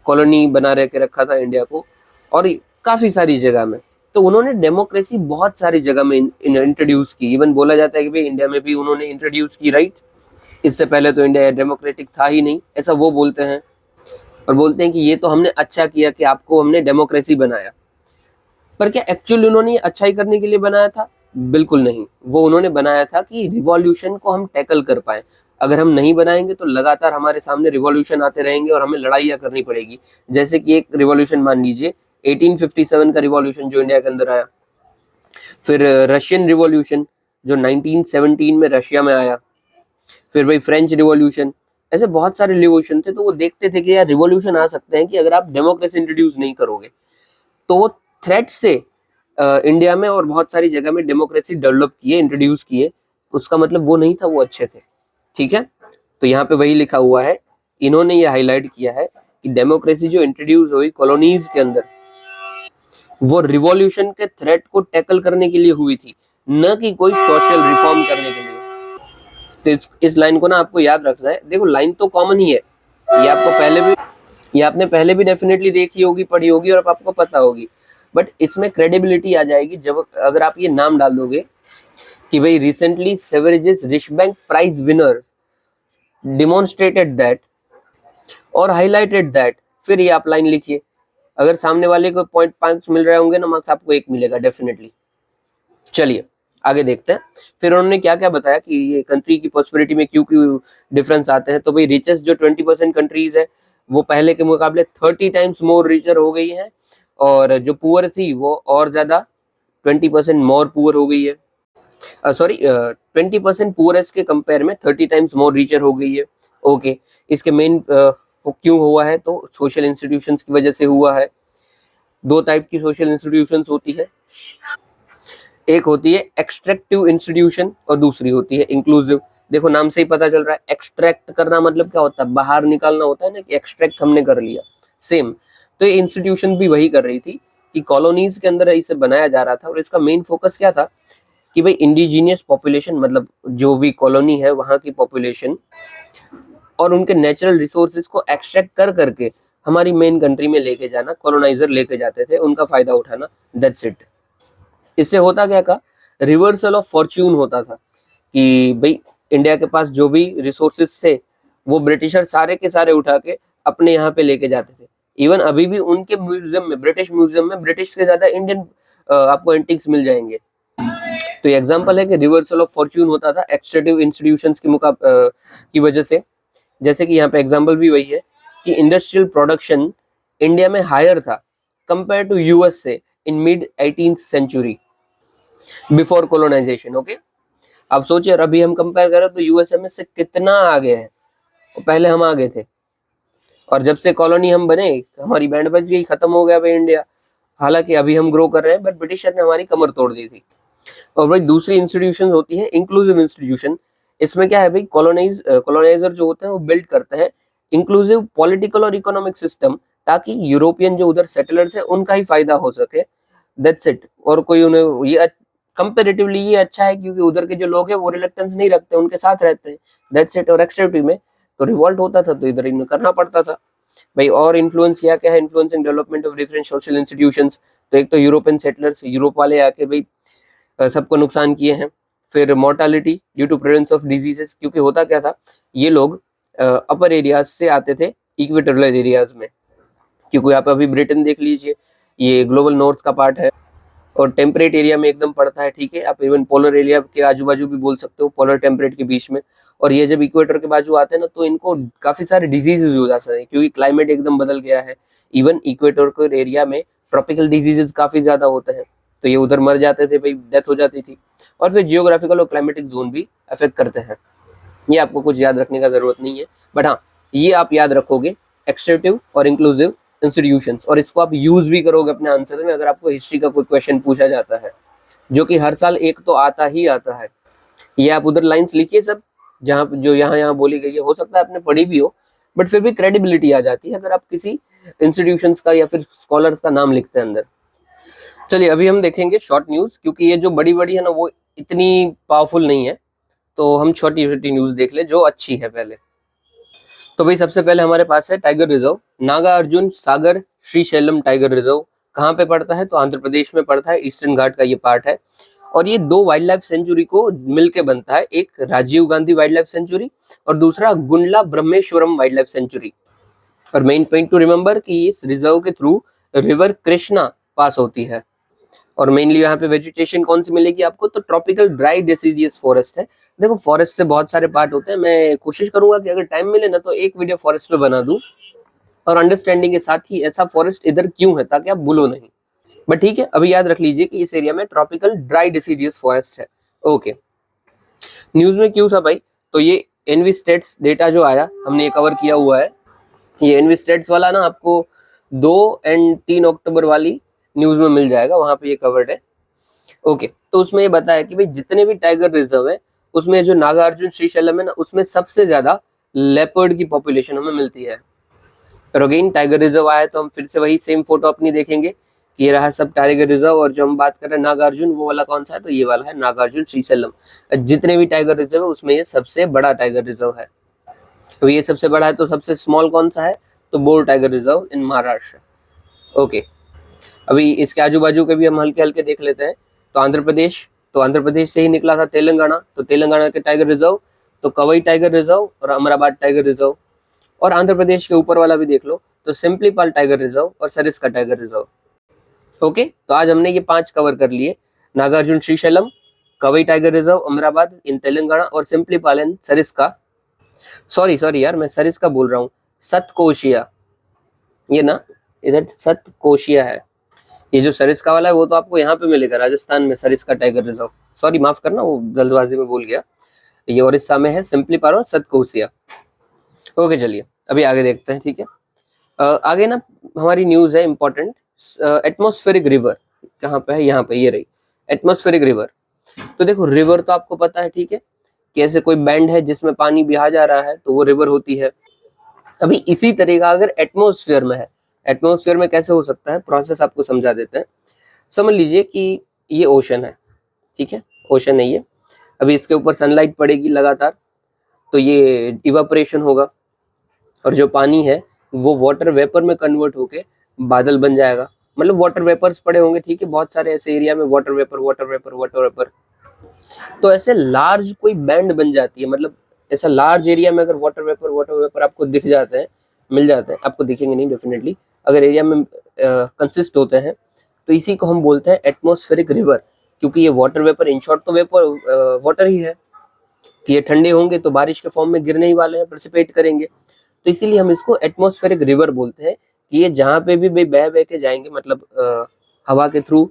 कॉलोनी बना रह के रखा था इंडिया को, और काफी सारी जगह में, तो उन्होंने डेमोक्रेसी बहुत सारी जगह में इंट्रोड्यूस की। इवन बोला जाता है कि भाई इंडिया में भी उन्होंने इंट्रोड्यूस की, राइट। इससे पहले तो इंडिया डेमोक्रेटिक था ही नहीं, ऐसा वो बोलते हैं। और बोलते हैं कि ये तो हमने अच्छा किया कि आपको हमने डेमोक्रेसी बनाया। पर क्या एक्चुअली उन्होंने ये अच्छाई करने के लिए बनाया था? बिल्कुल नहीं। वो उन्होंने बनाया था कि रिवॉल्यूशन को हम टैकल कर पाए। अगर हम नहीं बनाएंगे तो लगातार हमारे सामने रिवॉल्यूशन आते रहेंगे और हमें लड़ाइयाँ करनी पड़ेगी। जैसे कि एक रिवॉल्यूशन मान लीजिए 1857 का रिवॉल्यूशन जो इंडिया के अंदर आया, फिर रशियन रिवॉल्यूशन जो 1917 में रशिया में आया, फिर भाई फ्रेंच रिवॉल्यूशन। ऐसे बहुत सारे रिवॉल्यूशन थे। तो वो देखते थे कि यार रिवॉल्यूशन आ सकते हैं कि अगर आप डेमोक्रेसी इंट्रोड्यूस नहीं करोगे। तो वो थ्रेट से इंडिया में और बहुत सारी जगह में डेमोक्रेसी डेवलप किए, इंट्रोड्यूस किए। उसका मतलब वो नहीं था वो अच्छे थे, ठीक है। तो यहाँ पे वही लिखा हुआ है, इन्होंने ये हाईलाइट किया है कि डेमोक्रेसी जो इंट्रोड्यूस हुई कॉलोनीज के अंदर, वो रिवॉल्यूशन के थ्रेट को टैकल करने के लिए हुई थी, न कि कोई सोशल रिफॉर्म करने के लिए। तो इस लाइन को ना आपको याद रखना है। देखो, लाइन तो कॉमन ही है, ये आपको पहले भी, ये आपने पहले भी डेफिनेटली देखी होगी, पढ़ी होगी, और आपको पता होगी। बट इसमें क्रेडिबिलिटी आ जाएगी जब अगर आप ये नाम डाल दोगे कि भाई recently Sveriges Riksbank prize winner demonstrated that और हाईलाइटेड दैट, फिर ये आप लाइन लिखिए। अगर सामने वाले को 0.5 मिल रहे होंगे ना मार्क्स, आपको 1 मिलेगा डेफिनेटली। चलिए आगे देखते हैं। फिर उन्होंने क्या क्या बताया कि ये कंट्री की प्रॉस्पेरिटी में क्यों क्यों डिफरेंस आते हैं। तो भाई रिचेस्ट जो 20% कंट्रीज है वो पहले के मुकाबले 30 टाइम्स मोर रिचर हो गई है, और जो पुअर थी वो और ज्यादा 20% मोर पुअर हो गई है। सॉरी, 20% पुअरेस्ट के कंपेयर में 30 टाइम्स मोर रिचर हो गई है। ओके, इसके मेन क्यों हुआ है? तो सोशल इंस्टीट्यूशंस की वजह से हुआ है। 2 टाइप की सोशल इंस्टीट्यूशंस होती है, एक होती है एक्सट्रैक्टिव इंस्टीट्यूशन और दूसरी होती है इंक्लूसिव। देखो नाम से ही पता चल रहा है, एक्सट्रैक्ट करना मतलब क्या होता है? बाहर निकालना होता है ना, कि एक्सट्रैक्ट हमने कर लिया। सेम, तो ये इंस्टीट्यूशन भी वही कर रही थी कि कॉलोनीज के अंदर इसे बनाया जा रहा था। और इसका मेन फोकस क्या था कि भाई इंडिजीनियस पॉपुलेशन, मतलब जो भी कॉलोनी है वहां की पॉपुलेशन और उनके नेचुरल रिसोर्सेज को एक्सट्रैक्ट कर करके हमारी मेन कंट्री में लेके जाना। कॉलोनाइजर लेके जाते थे, उनका फायदा उठाना। That's it. इससे होता क्या का रिवर्सल ऑफ फॉर्च्यून होता था कि भाई इंडिया के पास जो भी रिसोर्सेज थे वो ब्रिटिशर सारे के सारे उठा के अपने यहाँ पे लेके जाते थे। इवन अभी भी उनके म्यूजियम में, ब्रिटिश म्यूजियम में, ब्रिटिश के ज्यादा इंडियन आपको एंटिक्स मिल जाएंगे। तो एग्जांपल है कि रिवर्सल ऑफ फॉर्च्यून होता था एक्सट्रैक्टिव इंस्टीट्यूशंस की वजह से। जैसे कि यहाँ पे एग्जांपल भी वही है कि इंडस्ट्रियल प्रोडक्शन इंडिया में हायर था कंपेयर टू यूएस से in mid 18th century before colonisation. Okay, अब सोचिए, अभी हम कंपेयर करें तो यूएसए में से कितना आगे है, और पहले हम आगे थे। और जब से कॉलोनी हम बने हमारी बैंड बज गई, खत्म हो गया भाई इंडिया। हालांकि अभी हम ग्रो कर रहे हैं, बट ब्रिटिशर ने हमारी कमर तोड़ दी थी। और भाई दूसरी इंस्टीट्यूशन होती है इंक्लूसिव इंस्टीट्यूशन। इसमें क्या है भाई, कॉलोनाइजर जो होते हैं वो बिल्ड करते हैं इंक्लूसिव पॉलिटिकल और इकोनॉमिक सिस्टम, ताकि यूरोपियन जो उधर सेटलर्स है उनका ही फायदा हो सके। That's it. और कोई उन्हें ये कंपेरेटिवली ये अच्छा है क्योंकि उधर के जो लोग हैं वो रिलेक्टेंस नहीं रखते, उनके साथ रहते हैं। That's it. और एक्सट्रीमिटी में तो रिवॉल्ट होता था तो इधर इन्हें करना पड़ता था भाई। और इन्फ्लुएंस किया क्या है, influencing development of different social institutions. तो एक तो यूरोपियन सेटलर्स, यूरोप वाले आके भाई सबको नुकसान किए हैं। फिर mortality due to presence of diseases, क्योंकि होता क्या था, ये लोग अपर एरियाज से आते थे इक्वेटोरियल एरियाज में। क्योंकि आप अभी ब्रिटेन देख लीजिए, ये ग्लोबल नॉर्थ का पार्ट है, और टेम्परेट एरिया में एकदम पड़ता है, ठीक है। आप इवन पोलर एरिया के आजू बाजू भी बोल सकते हो, पोलर टेम्परेट के बीच में। और ये जब इक्वेटर के बाजू आते हैं ना, तो इनको काफी सारे डिजीजेज हो जाते हैं, क्योंकि क्लाइमेट एकदम बदल गया है। इवन इक्वेटर के एरिया में ट्रॉपिकल डिजीजेज काफी ज्यादा होते हैं, तो ये उधर मर जाते थे भाई, डेथ हो जाती थी। और फिर जियोग्राफिकल और क्लाइमेटिक जोन भी अफेक्ट करते हैं। ये आपको कुछ याद रखने का जरूरत नहीं है, बट हाँ ये आप याद रखोगे, एक्सटेंटिव और इंक्लूसिव इंस्टीट्यूशंस, और इसको आप यूज भी करोगे अपने आंसर में, अगर आपको हिस्ट्री का कोई क्वेश्चन पूछा जाता है, जो कि हर साल एक तो आता ही आता है। ये आप उधर लाइंस लिखिए सब, जहाँ जो यहाँ बोली गई है, हो सकता है आपने पढ़ी भी हो, बट फिर भी क्रेडिबिलिटी आ जाती है अगर आप किसी इंस्टीट्यूशंस का या फिर स्कॉलर्स का नाम लिखते हैं अंदर। चलिए अभी हम देखेंगे शॉर्ट न्यूज, क्योंकि ये जो बड़ी बड़ी है ना वो इतनी पावरफुल नहीं है, तो हम छोटी छोटी न्यूज देख ले जो अच्छी है पहले। तो भाई सबसे पहले हमारे पास है tiger reserve, Nagarjuna Sagar Srisailam tiger reserve. कहाँ पे पड़ता है? तो आंध्र प्रदेश में पड़ता है, ईस्टर्न घाट का ये पार्ट है। और ये दो वाइल्ड लाइफ सेंचुरी को मिलके बनता है, एक Rajiv Gandhi wildlife sanctuary और दूसरा Gundla Brahmeswaram wildlife sanctuary. और मेन पॉइंट टू रिमेंबर कि इस रिजर्व के थ्रू रिवर कृष्णा पास होती है। और मेनली यहाँ पे वेजिटेशन कौन सी मिलेगी आपको? तो ट्रॉपिकल ड्राई डेसिडियस फॉरेस्ट है। देखो फॉरेस्ट से बहुत सारे पार्ट होते हैं, मैं कोशिश करूंगा कि अगर टाइम मिले ना तो एक वीडियो फॉरेस्ट पे बना दूं, और अंडरस्टैंडिंग के साथ ही ऐसा फॉरेस्ट इधर क्यों है, ताकि आप भूलो नहीं। बट ठीक है, अभी याद रख लीजिए कि इस एरिया में ट्रॉपिकल ड्राई डेसिडियस फॉरेस्ट है। ओके, न्यूज में क्यों था भाई? तो ये एनवी स्टेट्स डेटा जो आया हमने ये कवर किया हुआ है। ये एनवी स्टेट्स वाला ना आपको 2 और 3 अक्टूबर वाली न्यूज में मिल जाएगा, वहां पे ये कवर्ड है। ओके, तो उसमें ये बताया कि भाई जितने भी टाइगर रिजर्व है उसमें जो नागार्जुन श्रीशैलम है ना, उसमें सबसे ज्यादा लेपर्ड की पॉपुलेशन हमें मिलती है। और अगेन टाइगर रिजर्व आया तो हम फिर से वही सेम फोटो अपनी देखेंगे कि ये रहा सब टाइगर रिजर्व, और जो हम बात कर रहे हैं नागार्जुन, वो वाला कौन सा है? तो ये वाला है नागार्जुन श्रीशैलम। जितने भी टाइगर रिजर्व है उसमें ये सबसे बड़ा टाइगर रिजर्व है। तो ये सबसे बड़ा है, तो सबसे स्मॉल कौन सा है? तो bore tiger reserve in Maharashtra. Okay, अभी इसके आजू बाजू के भी हम हल्के हल्के देख लेते हैं। तो आंध्र प्रदेश, तो आंध्र प्रदेश से ही निकला था तेलंगाना, तो तेलंगाना के टाइगर रिजर्व तो कवई टाइगर रिजर्व और अमराबाद टाइगर रिजर्व। और आंध्र प्रदेश के ऊपर वाला भी देख लो, तो सिंपलीपाल टाइगर रिजर्व और सरिस्का टाइगर रिजर्व। ओके, तो आज हमने ये 5 कवर कर लिए, नागार्जुन श्रीशैलम, कवई टाइगर रिजर्व, अमराबाद इन तेलंगाना और सिंपलीपाल एंड सरिस्का। सॉरी यार, मैं सरिस्का बोल रहा हूँ, सतकोशिया, ये ना इधर सतकोशिया है। ये जो सरिस्का वाला है वो तो आपको यहाँ पे मिलेगा राजस्थान में, सरिस्का टाइगर रिजर्व। सॉरी माफ करना, वो जल्दबाजी में बोल गया। ये उड़ीसा में है सिंपलीपाल और सतकोशिया। ओके चलिए अभी आगे देखते हैं, ठीक है। आगे ना हमारी न्यूज है इंपॉर्टेंट, एटमॉस्फेरिक रिवर कहाँ पे है? यहाँ पे, ये रही एटमॉस्फेरिक रिवर। तो देखो रिवर तो आपको पता है, ठीक है, कि ऐसे कोई बैंड है जिसमें पानी बहा जा रहा है तो वो रिवर होती है। अभी इसी तरह का अगर एटमॉस्फेयर में है, एटमॉस्फेयर में कैसे हो सकता है, प्रोसेस आपको समझा देते हैं। समझ लीजिए कि ये ओशन है, ठीक है, ओशन है ये। अभी इसके ऊपर सनलाइट पड़ेगी लगातार, तो ये इवापोरेशन होगा, और जो पानी है वो वाटर वेपर में कन्वर्ट होके बादल बन जाएगा। मतलब वाटर वेपर्स पड़े होंगे, ठीक है, बहुत सारे ऐसे एरिया में water vapour water vapour water vapour. तो ऐसे लार्ज कोई बैंड बन जाती है, मतलब ऐसा लार्ज एरिया में अगर वाटर वेपर आपको दिख जाते हैं, मिल जाते हैं, आपको दिखेंगे नहीं डेफिनेटली, अगर एरिया में कंसिस्ट होते हैं, तो इसी को हम बोलते हैं एटमॉस्फेरिक रिवर। क्योंकि ये वाटर वेपर इन शॉर्ट तो वेपर वाटर ही है, कि ये ठंडे होंगे तो बारिश के फॉर्म में गिरने ही वाले हैं, प्रेसिपिटेट करेंगे। तो इसीलिए हम इसको एटमॉस्फेरिक रिवर बोलते हैं, कि ये जहाँ पे भी बह बह के जाएंगे, मतलब हवा के थ्रू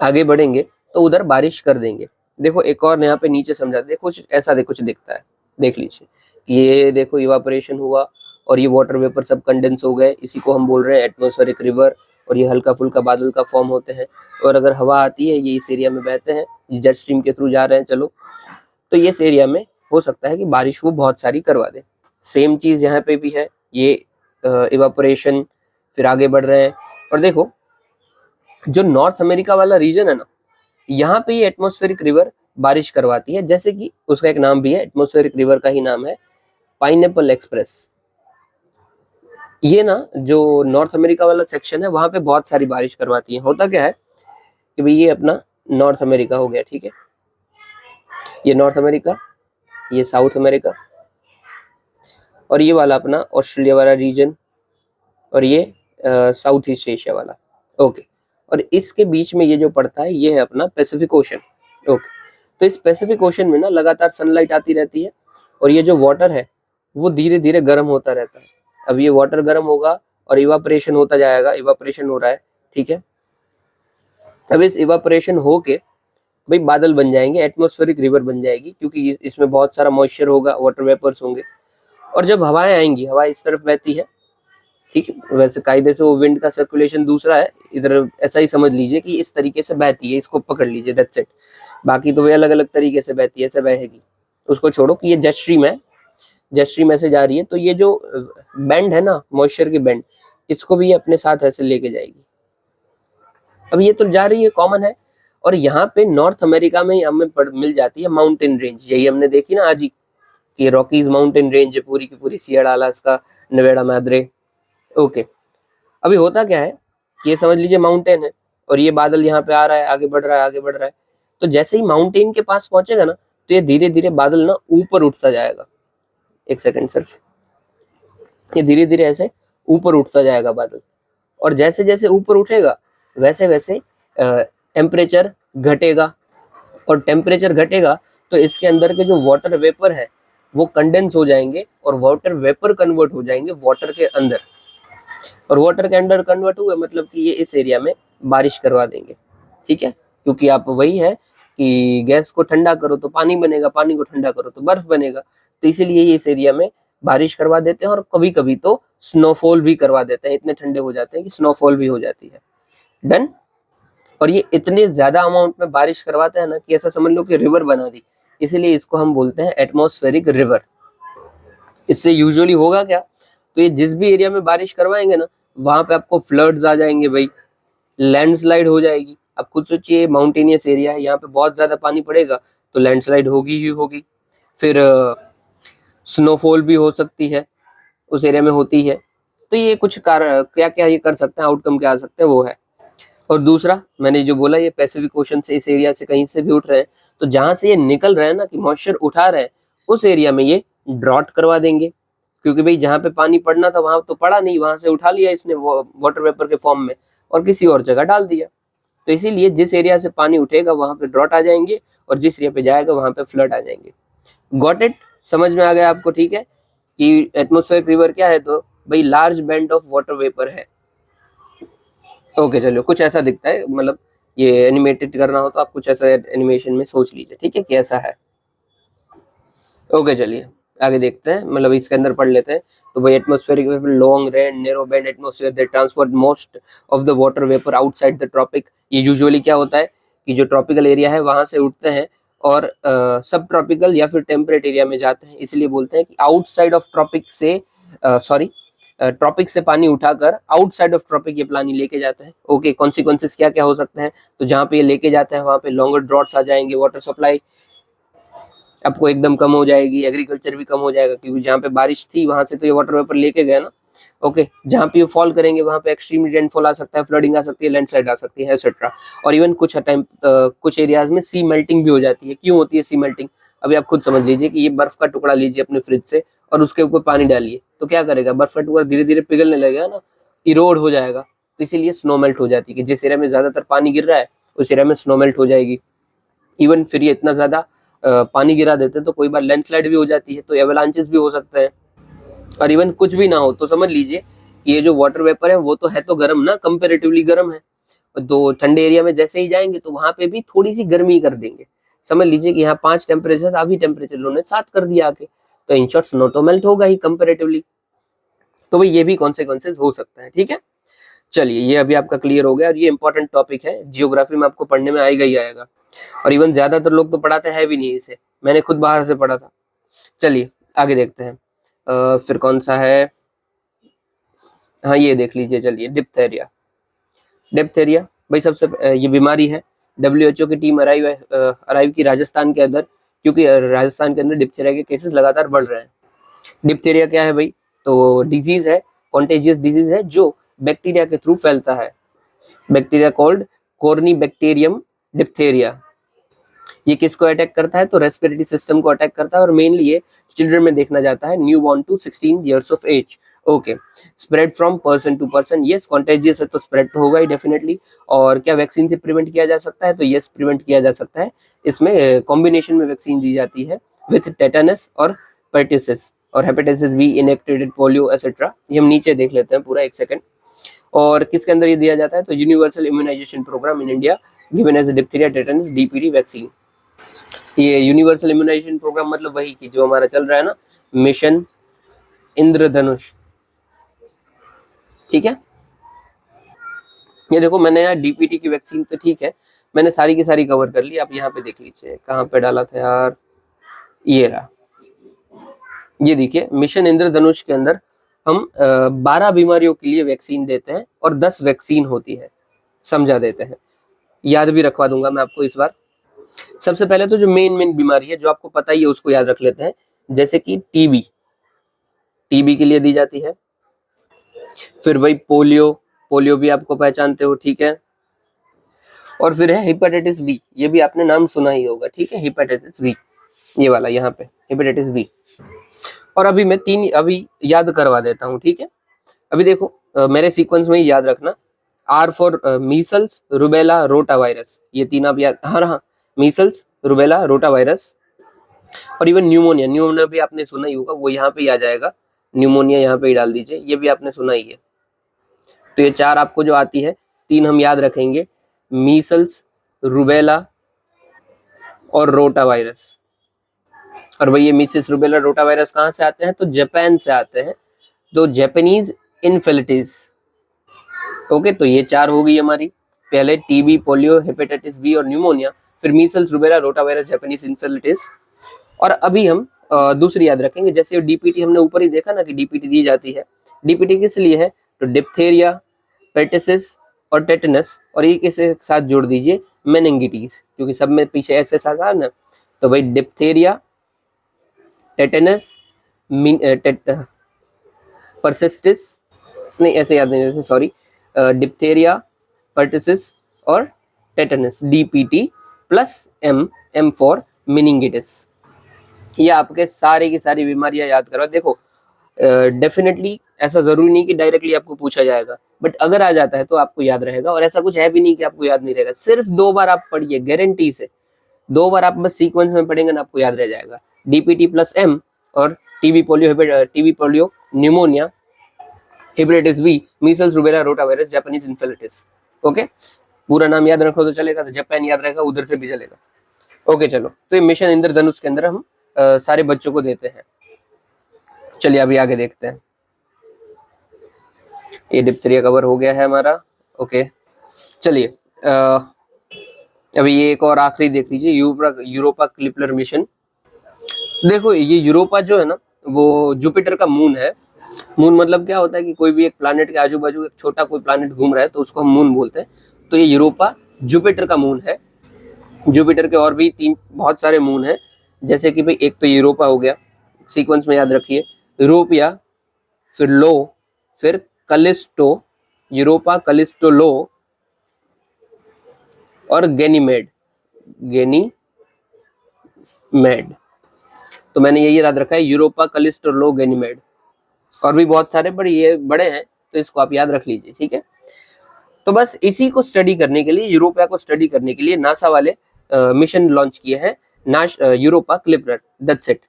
आगे बढ़ेंगे तो उधर बारिश कर देंगे। देखो एक और यहाँ पे नीचे समझा, देखो कुछ ऐसा कुछ दिखता है, देख लीजिए, ये देखो इवापोरेशन हुआ और ये वाटर वेपर सब कंडेंस हो गए, इसी को हम बोल रहे हैं एटमॉस्फेरिक रिवर। और ये हल्का फुल्का बादल का फॉर्म होते हैं, और अगर हवा आती है ये इस एरिया में बहते हैं, जेट स्ट्रीम के थ्रू जा रहे हैं, चलो, तो ये इस एरिया में हो सकता है कि बारिश वो बहुत सारी करवा दे। सेम चीज यहाँ पे भी है, ये इवापोरेशन, फिर आगे बढ़ रहे हैं। और देखो जो नॉर्थ अमेरिका वाला रीजन है ना, यहाँ पे ये एटमॉस्फेरिक रिवर बारिश करवाती है, जैसे कि उसका एक नाम भी है, एटमॉस्फेरिक रिवर का ही नाम है पाइनएप्पल एक्सप्रेस। ये ना जो नॉर्थ अमेरिका वाला सेक्शन है वहां पे बहुत सारी बारिश करवाती है। होता क्या है कि भाई ये अपना नॉर्थ अमेरिका हो गया, ठीक है, ये नॉर्थ अमेरिका, ये साउथ अमेरिका, और ये वाला अपना ऑस्ट्रेलिया वाला रीजन, और ये साउथ ईस्ट एशिया वाला। ओके, और इसके बीच में ये जो पड़ता है ये है अपना पैसिफिक ओशन। ओके, तो इस पैसिफिक ओशन में ना लगातार सनलाइट आती रहती है और ये जो वाटर है वो धीरे धीरे गर्म होता रहता है। अब ये वाटर गर्म होगा और इवापोरेशन होता जाएगा, इवापोरेशन हो रहा है, ठीक है। अब इस इवापोरेशन होके भाई बादल बन जाएंगे, एटमॉस्फेरिक रिवर बन जाएगी, क्योंकि इसमें बहुत सारा मॉइस्चर होगा, वाटर वेपर्स होंगे। और जब हवाएं आएंगी, हवा इस तरफ बहती है, ठीक है। वैसे कायदे से वो विंड का सर्कुलेशन दूसरा है, इधर ऐसा ही समझ लीजिए कि इस तरीके से बहती है, इसको पकड़ लीजिए, दैट्स इट। बाकी तो वे अलग अलग तरीके से बहती है, ऐसे बहेगी, उसको छोड़ो कि ये जेट स्ट्रीम है, जेट स्ट्रीम ऐसे जा रही है, तो ये जो बैंड है ना, मॉइस्चर की बैंड, इसको भी ये अपने साथ ऐसे लेके जाएगी। अब ये तो जा रही है, कॉमन है। और यहाँ पे नॉर्थ अमेरिका में हमें मिल जाती है माउंटेन रेंज, यही हमने देखी ना आज ही कि रॉकीज माउंटेन रेंज है पूरी की पूरी, सियरा, अलास्का, नेवाडा, मैद्रे। ओके, अभी होता क्या है, ये समझ लीजिए माउंटेन है और ये बादल यहाँ पे आ रहा है, आगे बढ़ रहा है, आगे बढ़ रहा है। तो जैसे ही माउंटेन के पास पहुंचेगा ना, तो ये धीरे धीरे बादल ना ऊपर उठता जाएगा। एक सेकंड सिर्फ, ये धीरे धीरे ऐसे ऊपर उठता जाएगा बादल। और जैसे जैसे ऊपर उठेगा वैसे वैसे टेम्परेचर घटेगा, और टेम्परेचर घटेगा तो इसके अंदर के जो वाटर वेपर है वो कंडेंस हो जाएंगे और वाटर वेपर कन्वर्ट हो जाएंगे वाटर के अंदर। और वाटर के अंदर कन्वर्ट हुए मतलब कि ये इस एरिया में बारिश करवा देंगे, ठीक है। क्योंकि आप वही है कि गैस को ठंडा करो तो पानी बनेगा, पानी को ठंडा करो तो बर्फ बनेगा, तो इसीलिए ये इस एरिया में बारिश करवा देते हैं। और कभी कभी तो स्नोफॉल भी करवा देते हैं, इतने ठंडे हो जाते हैं कि स्नोफॉल भी हो जाती है। डन। और ये इतने ज्यादा अमाउंट में बारिश करवाता है ना कि ऐसा समझ लो कि रिवर बना दी, इसीलिए इसको हम बोलते हैं एटमॉस्फेरिक रिवर। इससे यूजुअली होगा क्या, तो ये जिस भी एरिया में बारिश करवाएंगे ना, वहां पे आपको फ्लड्स आ जाएंगे भाई, लैंडस्लाइड हो जाएगी। आप खुद सोचिए, माउंटेनियस एरिया है, यहाँ पे बहुत ज्यादा पानी पड़ेगा तो लैंडस्लाइड होगी ही होगी। फिर स्नोफॉल भी हो सकती है, उस एरिया में होती है। तो ये कुछ क्या क्या ये कर सकते हैं, आउटकम क्या आ सकते हैं वो है। और दूसरा मैंने जो बोला, ये पैसिफिक ओशन से, इस एरिया से कहीं से भी उठ रहे हैं, तो जहां से ये निकल रहे हैं ना कि मॉइस्चर उठा रहे हैं, उस एरिया में ये ड्रॉट करवा देंगे। क्योंकि भाई जहाँ पे पानी पड़ना था वहां तो पड़ा नहीं, वहां से उठा लिया इसने वाटर वेपर के फॉर्म में और किसी और जगह डाल दिया। तो इसीलिए जिस एरिया से पानी उठेगा वहां पे ड्रॉट आ जाएंगे और जिस एरिया पे जाएगा वहां पे फ्लड आ जाएंगे। Got it? समझ में आ गया आपको? ठीक है कि एटमॉस्फेरिक रिवर क्या है, तो भाई large band of water vapour है। ओके चलो, कुछ ऐसा दिखता है, मतलब ये एनिमेटेड करना हो तो आप कुछ ऐसा एनिमेशन में सोच लीजिए, ठीक है कैसा है। ओके चलिए आगे देखते हैं, मतलब इसके अंदर पढ़ लेते हैं। तो भाई atmospheric vapour, long range narrow band atmosphere that transfer most of the water vapour outside the tropic. ये यूजुअली क्या होता है कि जो ट्रॉपिकल एरिया है वहां से उठते हैं और सब ट्रॉपिकल या फिर टेम्परेट एरिया में जाते हैं, इसलिए बोलते हैं कि आउटसाइड ऑफ ट्रॉपिक से ट्रॉपिक से पानी उठाकर आउटसाइड ऑफ ट्रॉपिक ये पानी लेके जाते हैं। ओके, कॉन्सिक्वेंसेस क्या क्या हो सकते हैं, तो जहाँ पे ये लेके जाते हैं वहाँ पे लॉन्गर ड्रॉट्स आ जाएंगे, वाटर सप्लाई आपको एकदम कम हो जाएगी, एग्रीकल्चर भी कम हो जाएगा, क्योंकि जहाँ पे बारिश थी वहां से तो ये वाटर वेपर लेके गए ना। ओके, जहाँ पे ये फॉल करेंगे वहां पे एक्सट्रीम रेनफॉल आ सकता है, फ्लडिंग आ सकती है, लैंडस्लाइड आ सकती है, एक्सेट्रा। और इवन कुछ एरियाज में सी मेल्टिंग भी हो जाती है। क्यों होती है सी मेल्टिंग? अभी आप खुद समझ लीजिए कि ये बर्फ का टुकड़ा लीजिए अपने फ्रिज से और उसके ऊपर पानी डालिए, तो क्या करेगा, बर्फ का टुकड़ा धीरे धीरे पिघलने लगेगा ना, इरोड हो जाएगा। तो इसीलिए स्नो मेल्ट हो जाती है कि जिस एरिया में ज्यादातर पानी गिर रहा है उस एरिया में स्नो मेल्ट हो जाएगी। इवन फिर ये इतना ज्यादा पानी गिरा देते हैं तो कोई बार लैंडस्लाइड भी हो जाती है, तो एवलांचेस भी हो सकते हैं। और इवन कुछ भी ना हो तो समझ लीजिए कि ये जो वाटर वेपर है वो तो है तो गर्म ना, कंपेरेटिवली गर्म है। तो ठंडे एरिया में जैसे ही जाएंगे तो वहां पे भी थोड़ी सी गर्मी कर देंगे। समझ लीजिए कि यहाँ 5 टेम्परेचर, अभी टेम्परेचर उन्होंने 7 कर दिया आके, तो इन शॉर्ट स्नो तो मेल्ट होगा ही कंपेरेटिवली। तो भाई ये भी कॉन्सिक्वेंसेज हो सकता है, ठीक है। चलिए ये अभी आपका क्लियर हो गया, और ये इंपॉर्टेंट टॉपिक है, जियोग्राफी में आपको पढ़ने में आएगा ही आएगा। और इवन ज्यादातर लोग तो पढ़ाते हैं भी नहीं इसे, मैंने खुद बाहर से पढ़ा था। चलिए आगे देखते हैं। फिर कौन सा है, हाँ ये देख लीजिए, चलिए डिप्थेरिया। डिप्थेरिया भाई सबसे ये बीमारी है, WHO की टीम अराइव की राजस्थान के अंदर, क्योंकि राजस्थान के अंदर डिप्थेरिया के केसेस लगातार बढ़ रहे हैं। डिप्थेरिया क्या है भाई, तो डिजीज है, कॉन्टेजियस डिजीज है जो बैक्टीरिया के थ्रू फैलता है। Bacteria called Corynebacterium diphtheria. ये किसको अटैक करता है, तो रेस्पिरेटरी सिस्टम को अटैक करता है, और मेनली ये चिल्ड्रन में देखना जाता है, newborn to 16 years of age. Okay, spread from person to person, yes contagious है तो स्प्रेड तो होगा ही डेफिनेटली। और क्या वैक्सीन से प्रिवेंट किया जा सकता है, तो यस प्रिवेंट किया जा सकता है। इसमें कॉम्बिनेशन में वैक्सीन दी जाती है विथ टेटानस और पर्टिसिस और hepatitis B, inactivated polio etcetera. ये हम नीचे देख लेते हैं पूरा, एक सेकंड। और किसके अंदर ये दिया जाता है, तो universal immunisation programme in India given as diphtheria tetanus DPT vaccine. ये यूनिवर्सल इम्यूनाइजेशन प्रोग्राम मतलब वही कि जो हमारा चल रहा है ना, मिशन इंद्रधनुष, ठीक है। ये देखो मैंने यहाँ डीपीटी की वैक्सीन तो ठीक है, मैंने सारी की सारी कवर कर ली। आप यहाँ पे देख लीजिए कहाँ पे डाला था यार, ये रहा। ये देखिए मिशन इंद्रधनुष के अंदर हम 12 बीमारियों के लिए वैक्सीन देते हैं और 10 वैक्सीन होती है, समझा देते हैं। याद भी रखवा दूंगा मैं आपको इस बार। सबसे पहले तो जो मेन बीमारी है जो आपको पता ही है उसको याद रख लेते हैं, जैसे कि टीबी, टीबी के लिए दी जाती है। फिर भाई पोलियो, पोलियो भी आपको पहचानते हो, ठीक है। और फिर है हेपेटाइटिस बी, ये भी आपने नाम सुना ही होगा, ठीक है, हेपेटाइटिस बी, ये वाला यहाँ पे हेपेटाइटिस बी। और अभी मैं 3 अभी याद करवा देता हूँ, ठीक है। अभी देखो मेरे सीक्वेंस में ही याद रखना, R for measles, rubella, rota virus, ये 3 आप याद, हाँ, मीसल्स, रुबेला, रोटा वायरस। और इवन न्यूमोनिया, न्यूमोनिया भी आपने सुना ही होगा, वो यहाँ पे ही आ जाएगा, न्यूमोनिया यहाँ पे ही डाल दीजिए, ये भी आपने सुना ही है। तो ये 4 आपको जो आती है, 3 हम याद रखेंगे, मीसल्स, रुबेला और रोटा वायरस। और भाई ये मीसल्स, रुबेला, रोटा वायरस कहाँ से आते हैं, तो जापान से आते हैं, तो जापानीज इन्फेलिटिस। ओके, तो ये 4 हो गई हमारी, पहले टीबी, पोलियो, हेपेटाइटिस बी और न्यूमोनिया, फिर measles, rubella, rota virus, Japanese encephalitis. और अभी हम दूसरी याद रखेंगे, जैसे डीपीटी हमने ऊपर ही देखा ना कि डीपीटी दी जाती है, डीपीटी किस लिए है, तो डिप्थेरिया, पेर्टिसिस और टेटनस, और ये किसके साथ जोड़ दीजिए, मेनिंगिटीज, क्योंकि सब में पीछे ऐसे साथ ना। तो भाई डिप्थेरिया, टेटनस, परसिस्टिस, नहीं ऐसे याद नहीं रहते, सॉरी, डिप्थेरिया, पर्टिसिस और tetanus, DPT plus M, M for meningitis. ये आपके सारे की सारी बीमारियां याद करो। देखो डेफिनेटली ऐसा जरूरी नहीं कि डायरेक्टली आपको पूछा जाएगा, बट अगर आ जाता है तो आपको याद रहेगा, और ऐसा कुछ है भी नहीं कि आपको याद नहीं रहेगा। सिर्फ 2 बार आप पढ़िए, गारंटी से 2 बार आप बस सीक्वेंस में पढ़ेंगे ना, आपको याद रह जाएगा, डीपीटी प्लस एम और TB polio, pneumonia, hepatitis B, measles, rubella, rota virus, Japanese encephalitis. Okay, पूरा नाम याद रखो तो चलेगा, तो जापान याद रहेगा, उधर से भी चलेगा। ओके चलो, तो ये मिशन इंद्रधनुष के अंदर हम सारे बच्चों को देते हैं। चलिए अभी आगे देखते हैं। ये डिप्थीरिया कवर हो गया है हमारा। ओके चलिए अभी ये एक और आखिरी देख लीजिए, यूरोपा क्लिपलर मिशन। देखो ये यूरोपा जो है ना, वो जुपिटर का मून है। मून मतलब क्या होता है कि कोई भी एक प्लैनेट के आजू बाजू एक छोटा कोई प्लैनेट घूम रहा है तो उसको हम मून बोलते हैं। तो ये यूरोपा जुपिटर का मून है। जुपिटर के और भी 3 बहुत सारे मून हैं, जैसे कि भाई एक तो यूरोपा हो गया, सीक्वेंस में याद रखिए, यूरोपिया, फिर लो, फिर कलिस्टो, यूरोपा, कलिस्टो, लो और गेनीमेड, गेनीमेड। तो मैंने यही याद रखा है, यूरोपा, कलिस्टो, लो, गेनीमेड। और भी बहुत सारे, बड़े ये बड़े हैं तो इसको आप याद रख लीजिए, ठीक है। तो बस इसी को स्टडी करने के लिए, यूरोपिया को स्टडी करने के लिए नासा वाले मिशन लॉन्च किए हैं, यूरोपा क्लिपलर, दैट्स इट।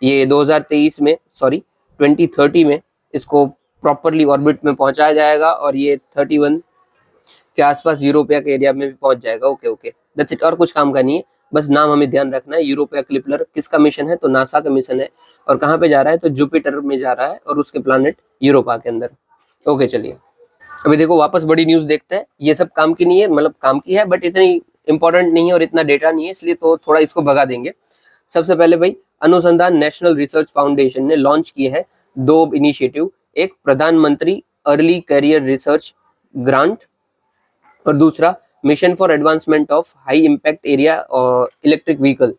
ये 2023 में, सॉरी 2030 में इसको प्रॉपरली ऑर्बिट में पहुंचाया जाएगा, और ये 31 के आसपास यूरोपिया के एरिया में भी पहुंच जाएगा। ओके ओके, दैट्स इट, और कुछ काम का नहीं है, बस नाम हमें ध्यान रखना है। यूरोपिया क्लिपलर किसका मिशन है, तो नासा का मिशन है, और कहाँ पे जा रहा है, तो जुपिटर में जा रहा है, और उसके प्लानिट यूरोपा के अंदर। ओके चलिए अभी देखो वापस बड़ी न्यूज देखते हैं। ये सब काम की नहीं है, मतलब काम की है बट इतनी इंपॉर्टेंट नहीं है और इतना डेटा नहीं है, इसलिए तो थोड़ा इसको भगा देंगे। सबसे पहले भाई अनुसंधान नेशनल रिसर्च फाउंडेशन ने लॉन्च किए हैं 2 इनिशिएटिव, एक प्रधानमंत्री अर्ली करियर रिसर्च ग्रांट और दूसरा mission for advancement of high impact area और इलेक्ट्रिक व्हीकल।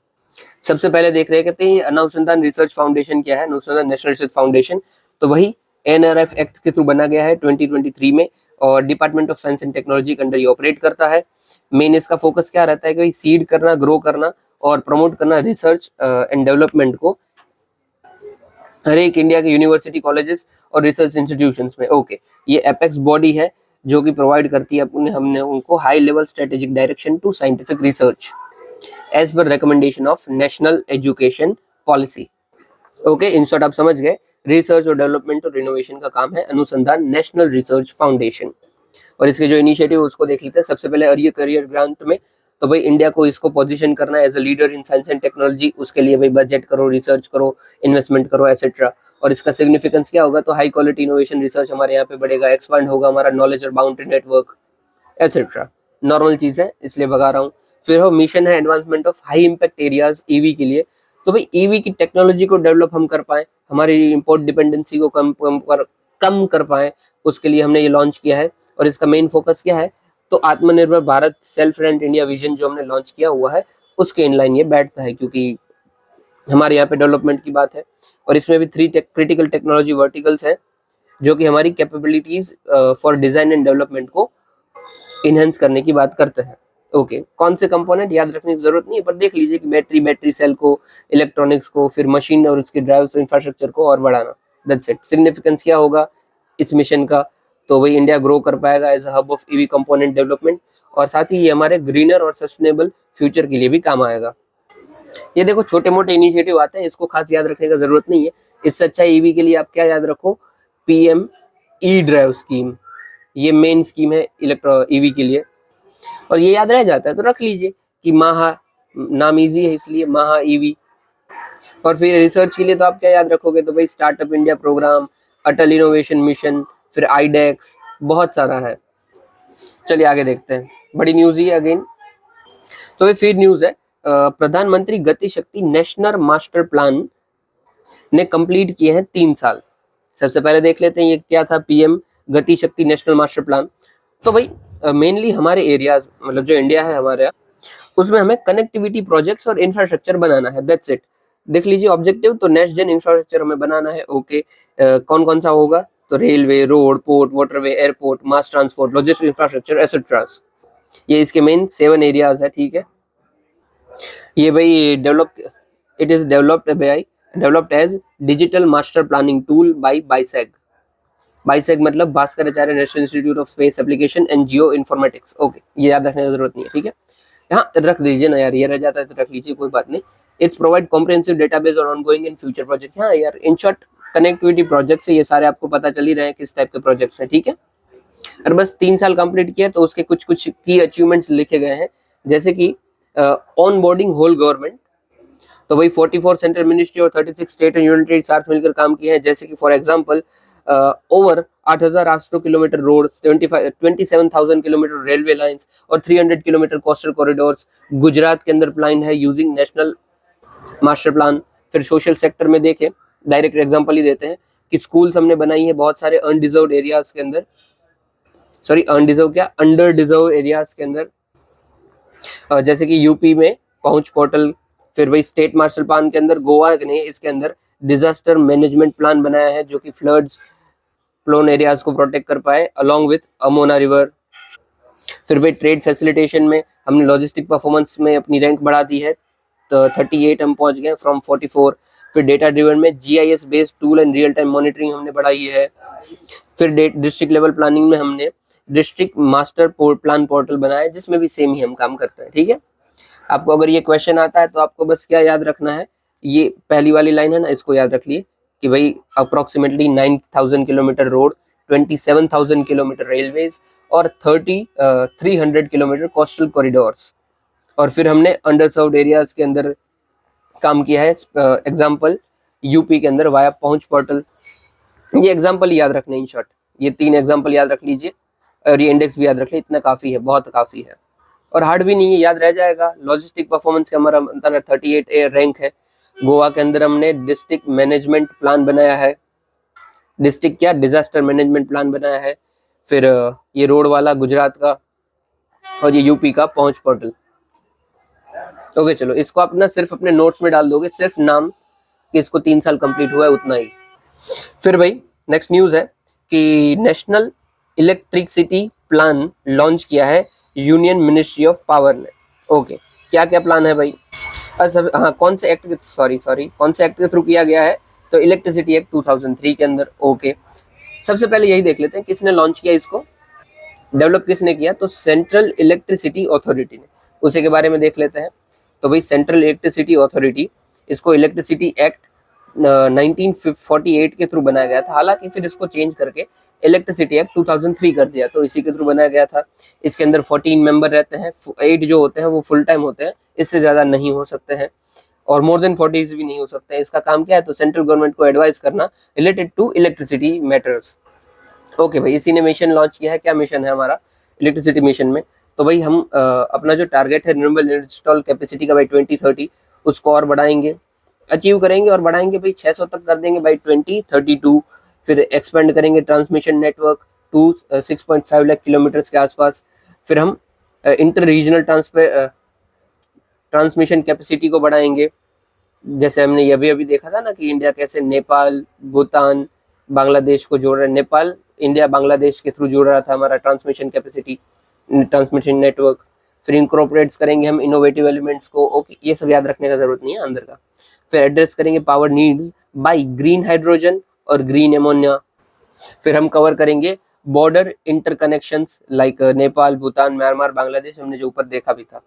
सबसे पहले देख रहे कहते हैं अनुसंधान रिसर्च फाउंडेशन क्या है, अनुसंधान नेशनल रिसर्च फाउंडेशन, तो वही एनआरएफ एक्ट के थ्रू बना गया है 2023 में, और department of science and technology के अंडर ये ऑपरेट करता है। मेन इसका फोकस क्या रहता है कि सीड करना, ग्रो करना और प्रमोट करना रिसर्च एंड डेवलपमेंट को हर एक इंडिया के यूनिवर्सिटी, कॉलेजेस और रिसर्च इंस्टीट्यूशंस में। ओके, ये एपेक्स बॉडी है जो कि प्रोवाइड करती है अपने हमने उनको high level strategic direction to scientific research as per recommendation of national education policy. Okay, in short आप समझ गए, रिसर्च और डेवलपमेंट और इनोवेशन का काम है अनुसंधान नेशनल रिसर्च फाउंडेशन। और इसके जो इनिशिएटिव उसको देख लेते हैं। सबसे पहले अर्ली करियर ग्रांट में तो भाई इंडिया को इसको पोजीशन करना है as a leader in science and technology. उसके लिए भाई बजट करो, रिसर्च करो, इन्वेस्टमेंट करो एसेट्रा। और इसका सिग्निफिकेंस क्या होगा, तो हाई क्वालिटी इनोवेशन रिसर्च हमारे यहाँ पे बढ़ेगा, एक्सपांड होगा हमारा नॉलेज और बाउंड्री नेटवर्क एसेट्रा। नॉर्मल चीज है इसलिए भगा रहा हूँ। फिर हो मिशन है advancement of high impact areas EV के लिए। तो भाई ईवी की टेक्नोलॉजी को डेवलप हम कर पाए, हमारी इंपोर्ट डिपेंडेंसी को कम कर पाए, उसके लिए हमने ये लॉन्च किया है। और इसका मेन फोकस क्या है, तो आत्मनिर्भर Bharat self rent India vision जो हमने लॉन्च किया हुआ है उसके इनलाइन ये बैठता है, क्योंकि हमारे यहाँ पे डेवलपमेंट की बात है। और इसमें भी 3 क्रिटिकल टेक्नोलॉजी वर्टिकल्स हैं जो कि हमारी capabilities for design and development को इनहेंस करने की बात करते हैं। ओके, कौन से कंपोनेंट याद रखने की जरूरत नहीं है, पर देख लीजिए कि बैटरी सेल को, इलेक्ट्रॉनिक्स को, फिर मशीन और उसके ड्राइव्स इंफ्रास्ट्रक्चर को और बढ़ाना। That's it. सिग्निफिकेंस क्या होगा इस मिशन का, तो वही इंडिया ग्रो कर पाएगा as a hub of EV component development, और साथ ही ये हमारे ग्रीनर और सस्टेनेबल फ्यूचर के लिए भी काम आएगा। ये देखो छोटे मोटे इनिशिएटिव आते हैं, इसको खास याद रखने का जरूरत नहीं है। इससे अच्छा ईवी के लिए आप क्या याद रखो, पीएम ई ड्राइव स्कीम, ये मेन स्कीम है इलेक्ट्रो ईवी के लिए। और ये याद रह जाता है तो रख लीजिए कि माहा, नाम इजी है इसलिए माहा ईवी। और फिर रिसर्च के लिए तो आप क्या याद रखोगे, तो भाई स्टार्टअप इंडिया प्रोग्राम, अटल इनोवेशन मिशन, फिर आईडेक्स, बहुत सारा है। चलिए आगे देखते हैं, बड़ी न्यूज ही है अगेन। तो ये फिर न्यूज है, प्रधानमंत्री गति शक्ति नेशनल मास्टर प्लान ने कंप्लीट किए हैं 3 साल। सबसे पहले देख लेते हैं ये क्या था, पीएम गति शक्ति नेशनल मास्टर प्लान। तो भाई मेनली हमारे एरियाज, मतलब जो इंडिया है हमारे यहाँ, उसमें हमें कनेक्टिविटी प्रोजेक्ट्स और इंफ्रास्ट्रक्चर बनाना है। That's it. देख लीजिए ऑब्जेक्टिव, तो नेक्स्ट जेन इंफ्रास्ट्रक्चर हमें बनाना है। ओके, कौन कौन सा होगा, तो railway, road, port, waterway, airport, mass transport, logistic infrastructure etcetera. ये इसके मेन 7 एरियाज है। ठीक है, ये भाई it is developed as digital master planning tool by BISAG. BISAG मतलब Bhaskaracharya national institute of space application and geoinformatics. Okay, ये याद रखने की जरूरत नहीं है। ठीक है, यहाँ रख दीजिए ना यार, ये रह जाता है तो रख लीजिए, कोई बात नहीं। इट्स प्रोवाइड कॉम्प्रिहेंसिव डेटाबेस और ऑनगोइंग इन फ्यूचर प्रोजेक्ट। हाँ यार, इन शॉर्ट कनेक्टिविटी प्रोजेक्ट से ये सारे आपको पता चल ही रहे हैं किस टाइप के प्रोजेक्ट्स हैं। ठीक है, और बस 3 साल कंप्लीट किया तो उसके कुछ कुछ की अचीवमेंट्स लिखे गए हैं, जैसे कि ऑन बोर्डिंग होल गवर्नमेंट। तो वही 44 सेंट्रल मिनिस्ट्री और 36 स्टेट एंड यूनियन साथ मिलकर काम किए हैं। जैसे कि for example over 8,800 kilometre road, 27,000 kilometre railway lines और 300 किलोमीटर कोस्टल कॉरिडोर्स गुजरात के अंदर प्लान है यूजिंग नेशनल मास्टर प्लान। फिर सोशल सेक्टर में देखें, डायरेक्ट एग्जांपल ही देते हैं कि स्कूल्स हमने बनाई है बहुत सारे अनडिजर्व्ड एरियाज के अंदर, सॉरी अनडिजर्व क्या, अंडर डिजर्व एरियाज के अंदर, जैसे कि यूपी में पहुंच पोर्टल। फिर भाई स्टेट मास्टर प्लान के अंदर गोवा ने इसके अंदर डिजास्टर मैनेजमेंट प्लान बनाया है जो कि फ्लड्स प्लोन एरियाज को प्रोटेक्ट कर पाए अलोंग विथ अमोना रिवर। फिर भाई ट्रेड फैसिलिटेशन में हमने लॉजिस्टिक परफॉर्मेंस में अपनी रैंक बढ़ा दी है, तो 38 हम पहुंच गए फ्रॉम 44। फिर डेटा ड्रिवन में GIS based tool and real time monitoring हमने बढ़ाई है। फिर डिस्ट्रिक्ट लेवल प्लानिंग में हमने डिस्ट्रिक्ट मास्टर प्लान पोर्टल बनाया, जिसमें भी सेम ही हम काम करते हैं। ठीक है, आपको अगर ये क्वेश्चन आता है तो आपको बस क्या याद रखना है, ये पहली वाली लाइन है ना, इसको याद रख लिए कि भाई approximately 9,000 kilometre road, 27,000 kilometre railways और 300 किलोमीटर कोस्टल कॉरिडोर्स। और फिर हमने अंडर सर्व्ड एरियाज के अंदर काम किया है, एग्जाम्पल यूपी के अंदर वाया पहुंच पोर्टल। ये एग्जाम्पल याद रखने, इन शॉर्ट ये 3 एग्जाम्पल याद रख लीजिए, और ये इंडेक्स भी याद रख लीजिए, इतना काफी है, बहुत काफी है और हार्ड भी नहीं है, याद रह जाएगा। लॉजिस्टिक परफॉर्मेंस का हमारा 38 रैंक है। गोवा के अंदर हमने डिस्ट्रिक्ट मैनेजमेंट प्लान बनाया है, डिस्ट्रिक्ट क्या, डिजास्टर मैनेजमेंट प्लान बनाया है। फिर ये रोड वाला गुजरात का, और ये यूपी का पहुंच पोर्टल। ओके चलो, इसको आप ना सिर्फ अपने नोट्स में डाल दोगे, सिर्फ नाम कि इसको 3 साल कंप्लीट हुआ है, उतना ही। फिर भाई नेक्स्ट न्यूज है कि नेशनल इलेक्ट्रिसिटी प्लान लॉन्च किया है यूनियन मिनिस्ट्री ऑफ पावर ने। ओके, क्या क्या प्लान है भाई, अच्छा हाँ, कौन से एक्ट के थ्रू किया गया है, तो इलेक्ट्रिसिटी एक्ट 2003 के अंदर। ओके, सबसे पहले यही देख लेते हैं किसने लॉन्च किया इसको, डेवलप किसने किया, तो सेंट्रल इलेक्ट्रिसिटी अथॉरिटी ने, उसी के बारे में देख लेते हैं। तो भाई सेंट्रल इलेक्ट्रिसिटी अथॉरिटी, इसको इलेक्ट्रिसिटी एक्ट 1948 के थ्रू बनाया गया था, हालांकि फिर इसको चेंज करके इलेक्ट्रिसिटी एक्ट 2003 कर दिया, तो इसी के थ्रू बनाया गया था। इसके अंदर 14 मेंबर रहते हैं, 8 जो होते हैं वो फुल टाइम होते हैं, इससे ज़्यादा नहीं हो सकते हैं, और मोर देन 40 भी नहीं हो सकते हैं। इसका काम क्या है, तो सेंट्रल गवर्नमेंट को एडवाइस करना related to electricity matters. Okay भाई, इसी ने मिशन लॉन्च किया है। क्या मिशन है हमारा इलेक्ट्रिसिटी मिशन में, तो भाई हम अपना जो टारगेट है रिन्यूएबल इंस्टॉल कैपेसिटी का बाई 2030, उसको और बढ़ाएंगे, अचीव करेंगे और बढ़ाएंगे भाई 600 तक कर देंगे बाई 2032। फिर एक्सपेंड करेंगे transmission network to 6.5 lakh kilometres के आसपास। फिर हम इंटर रीजनल ट्रांसमिशन कैपेसिटी को बढ़ाएंगे, जैसे हमने ये अभी देखा था ना कि इंडिया कैसे नेपाल, भूटान, बांग्लादेश को जोड़ रहा है, नेपाल इंडिया बांग्लादेश के थ्रू जोड़ रहा था हमारा ट्रांसमिशन कैपेसिटी, ट्रांसमिशन नेटवर्क। फिर इनकॉर्पोरेट्स करेंगे हम इनोवेटिव एलिमेंट्स को। ओके, ये सब याद रखने का जरूरत नहीं है अंदर का। फिर एड्रेस करेंगे power needs by green hydrogen और ग्रीन एमोनिया। फिर हम कवर करेंगे border interconnections like Nepal, Bhutan, Myanmar, Bangladesh, हमने जो ऊपर देखा भी था।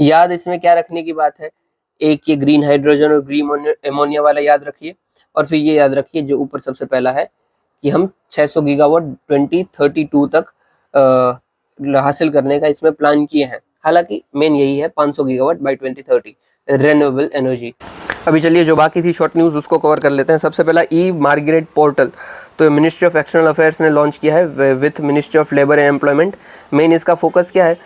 याद इसमें क्या रखने की बात है, एक ये ग्रीन हाइड्रोजन और ग्रीन एमोनिया वाला याद रखिए, और फिर ये याद रखिए जो ऊपर सबसे पहला है कि हम 600 गीगावाट 2032 तक हासिल करने का इसमें प्लान किए हैं। हालांकि मेन यही है 500 गीगावाट बाई 2030 रेन्यूएबल एनर्जी। अभी चलिए जो बाकी थी शॉर्ट न्यूज़ उसको कवर कर लेते हैं। सबसे पहला ई मार्गरेट पोर्टल, तो मिनिस्ट्री ऑफ एक्सटर्नल अफेयर्स ने लॉन्च किया है with ministry of labour and employment. Main इसका फोकस क्या है,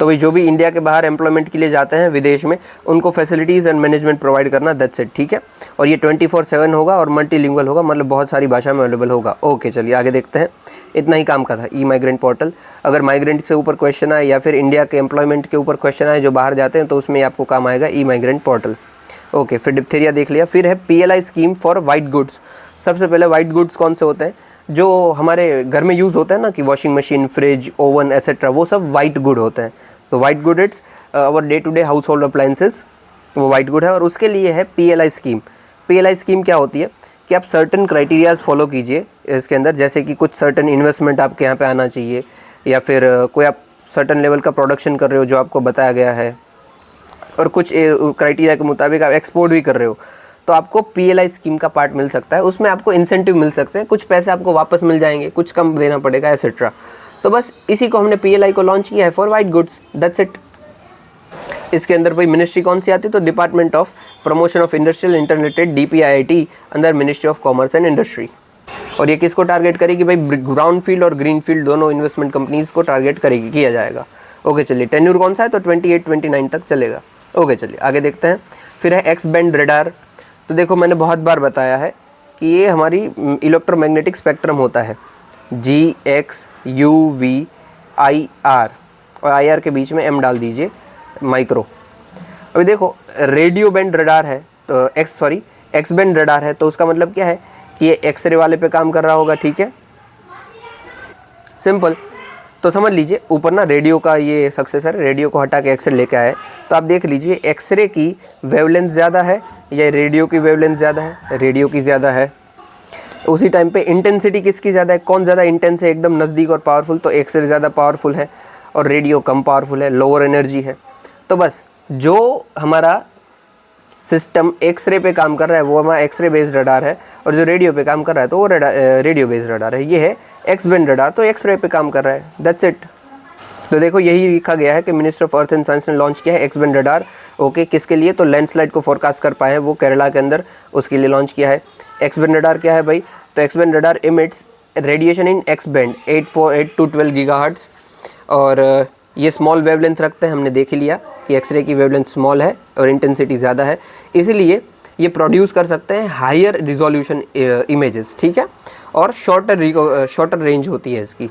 तो भाई जो भी इंडिया के बाहर एम्प्लॉयमेंट के लिए जाते हैं विदेश में, उनको फैसिलिटीज़ एंड मैनेजमेंट प्रोवाइड करना, दैट्स इट, ठीक है। और ये 24/7 होगा और मल्टीलिंगुअल होगा, मतलब बहुत सारी भाषा में अवेलेबल होगा। ओके चलिए आगे देखते हैं। इतना ही काम का था ई माइग्रेंट पोर्टल। अगर माइग्रेंट से ऊपर क्वेश्चन आए या फिर इंडिया के एम्प्लॉयमेंट के ऊपर क्वेश्चन आए जो बाहर जाते हैं, तो उसमें आपको काम आएगा ई माइग्रेंट पोर्टल। ओके, फिर डिप्थीरिया देख लिया। फिर है PLI scheme for white goods. सबसे पहले वाइट गुड्स कौन से होते हैं, जो हमारे घर में यूज़ होता है ना, कि washing machine, fridge, oven etcetera, वो सब वाइट गुड होते हैं। तो white good it's our day to day household appliances, वो वाइट गुड है। और उसके लिए है PLI स्कीम। PLI स्कीम क्या होती है कि आप सर्टन क्राइटेरियाज फॉलो कीजिए इसके अंदर, जैसे कि कुछ सर्टन इन्वेस्टमेंट आपके यहाँ पे आना चाहिए, या फिर कोई आप सर्टन लेवल का प्रोडक्शन कर रहे हो जो आपको बताया गया है, और कुछ क्राइटेरिया के मुताबिक आप एक्सपोर्ट भी कर रहे हो, तो आपको PLI स्कीम का पार्ट मिल सकता है। उसमें आपको इंसेंटिव मिल सकते हैं, कुछ पैसे आपको वापस मिल जाएंगे, कुछ कम देना पड़ेगा एसेट्रा। तो बस इसी को हमने PLI को लॉन्च किया है for white goods, that's it. इसके अंदर भाई मिनिस्ट्री कौन सी आती है, तो department of promotion of industrial internetted DPIIT अंदर ministry of commerce and industry. और ये किसको टारगेट करेगी भाई, ब्राउन फील्ड और ग्रीन फील्ड दोनों इन्वेस्टमेंट कंपनीज को टारगेट करेगी, किया जाएगा। ओके चलिए, टेन्यूर कौन सा है, तो 28-29 तक चलेगा। ओके चलिए आगे देखते हैं। फिर है एक्स बैंड रडार। तो देखो मैंने बहुत बार बताया है कि ये हमारी इलेक्ट्रोमैग्नेटिक स्पेक्ट्रम होता है, GX UV IR, और IR के बीच में M डाल दीजिए, माइक्रो। अभी देखो रेडियो बैंड रडार है, तो एक्स बैंड रडार है, तो उसका मतलब क्या है कि ये एक्सरे वाले पे काम कर रहा होगा, ठीक है, सिंपल। तो समझ लीजिए ऊपर ना रेडियो का ये सक्सेसर, रेडियो को हटा के एक्सरे लेके आए, तो आप देख लीजिए एक्सरे की वेवलेंथ ज़्यादा है या रेडियो की वेवलेंथ ज़्यादा है, रेडियो की ज़्यादा है। उसी टाइम पे इंटेंसिटी किसकी ज़्यादा है, कौन ज़्यादा इंटेंस है, एकदम नज़दीक और पावरफुल, तो एक्सरे ज़्यादा पावरफुल है और रेडियो कम पावरफुल है, लोअर एनर्जी है। तो बस जो हमारा सिस्टम एक्सरे पे काम कर रहा है वो हमारा एक्सरे बेस्ड रडार है, और जो रेडियो पे काम कर रहा है तो वो रेडियो बेस्ड रडार है। ये है एक्स बैंड रडार, तो एक्सरे पे काम कर रहा है, दैट्स इट। तो देखो यही लिखा गया है कि minister of earth and science ने लॉन्च किया है एक्स बैंड रडार। ओके, किसके लिए, तो लैंडस्लाइड को फोरकास्ट कर पाए हैं वो केरला के अंदर, उसके लिए लॉन्च किया है। एक्स बैंड रडार क्या है भाई, तो x band radar emits radiation in x band 848 to 12 gigahertz, और ये स्मॉल वेवलेंथ रखते हैं। हमने देख लिया कि एक्सरे की वेवलेंथ स्मॉल है और इंटेंसिटी ज़्यादा है, इसलिए ये प्रोड्यूस कर सकते हैं हायर रिजोल्यूशन इमेजेस, ठीक है। और शॉर्टर रेंज होती है इसकी,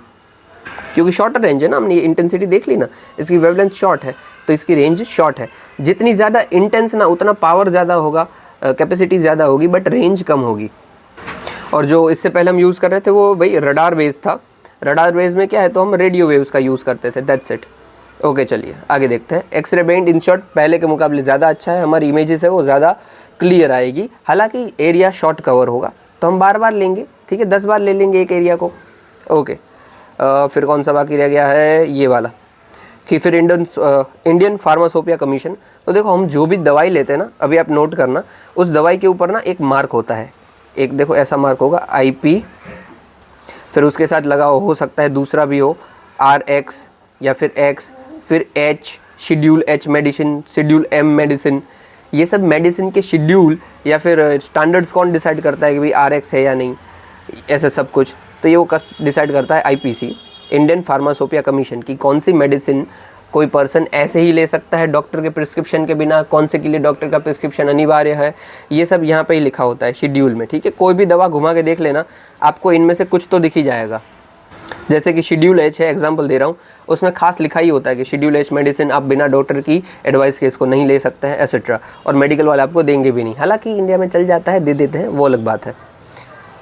क्योंकि शॉर्टर रेंज है ना, हमने ये इंटेंसिटी देख ली ना, इसकी वेवलेंथ शॉर्ट है तो इसकी रेंज शॉर्ट है। जितनी ज़्यादा इंटेंस ना उतना पावर ज़्यादा होगा, कैपेसिटी ज़्यादा होगी, बट रेंज कम होगी। और जो इससे पहले हम यूज़ कर रहे थे वो भाई रडार बेस था। रडार बेस में क्या है, तो हम रेडियो वेव्स का यूज़ करते थे, दैट्स इट। ओके चलिए आगे देखते हैं। एक्सरे बैंड इन शॉर्ट पहले के मुकाबले ज़्यादा अच्छा है, हमारी इमेजेस है वो ज़्यादा क्लियर आएगी। हालांकि एरिया शॉर्ट कवर होगा तो हम बार बार लेंगे, ठीक है, 10 बार ले लेंगे एक एरिया को। ओके, फिर कौन सा बाकी रह गया है, ये वाला कि फिर इंडियन फार्माकोपिया कमीशन। तो देखो हम जो भी दवाई लेते हैं ना, अभी आप नोट करना, उस दवाई के ऊपर ना एक मार्क होता है, एक देखो ऐसा मार्क होगा IP, फिर उसके साथ लगा हो सकता है दूसरा भी हो RX या फिर X, फिर H, schedule H medicine, schedule M medicine. ये सब मेडिसिन के शेड्यूल या फिर स्टैंडर्ड्स कौन डिसाइड करता है कि भाई RX है या नहीं, ऐसा सब कुछ। तो ये वो डिसाइड करता है IPC, इंडियन फार्माकोपिया कमीशन, की कौन सी मेडिसिन कोई पर्सन ऐसे ही ले सकता है डॉक्टर के प्रिस्क्रिप्शन के बिना, कौन से के लिए डॉक्टर का प्रिस्क्रिप्शन अनिवार्य है, ये सब यहाँ पे ही लिखा होता है शेड्यूल में, ठीक है। कोई भी दवा घुमा के देख लेना, आपको इनमें से कुछ तो दिख ही जाएगा। जैसे कि शेड्यूल H है, एग्जांपल दे रहा हूँ, उसमें खास लिखा ही होता है कि शेड्यूल H मेडिसिन आप बिना डॉक्टर की एडवाइस के इसको नहीं ले सकते हैं एसेट्रा, और मेडिकल वाले आपको देंगे भी नहीं। हालांकि इंडिया में चल जाता है, दे देते हैं, वो अलग बात है।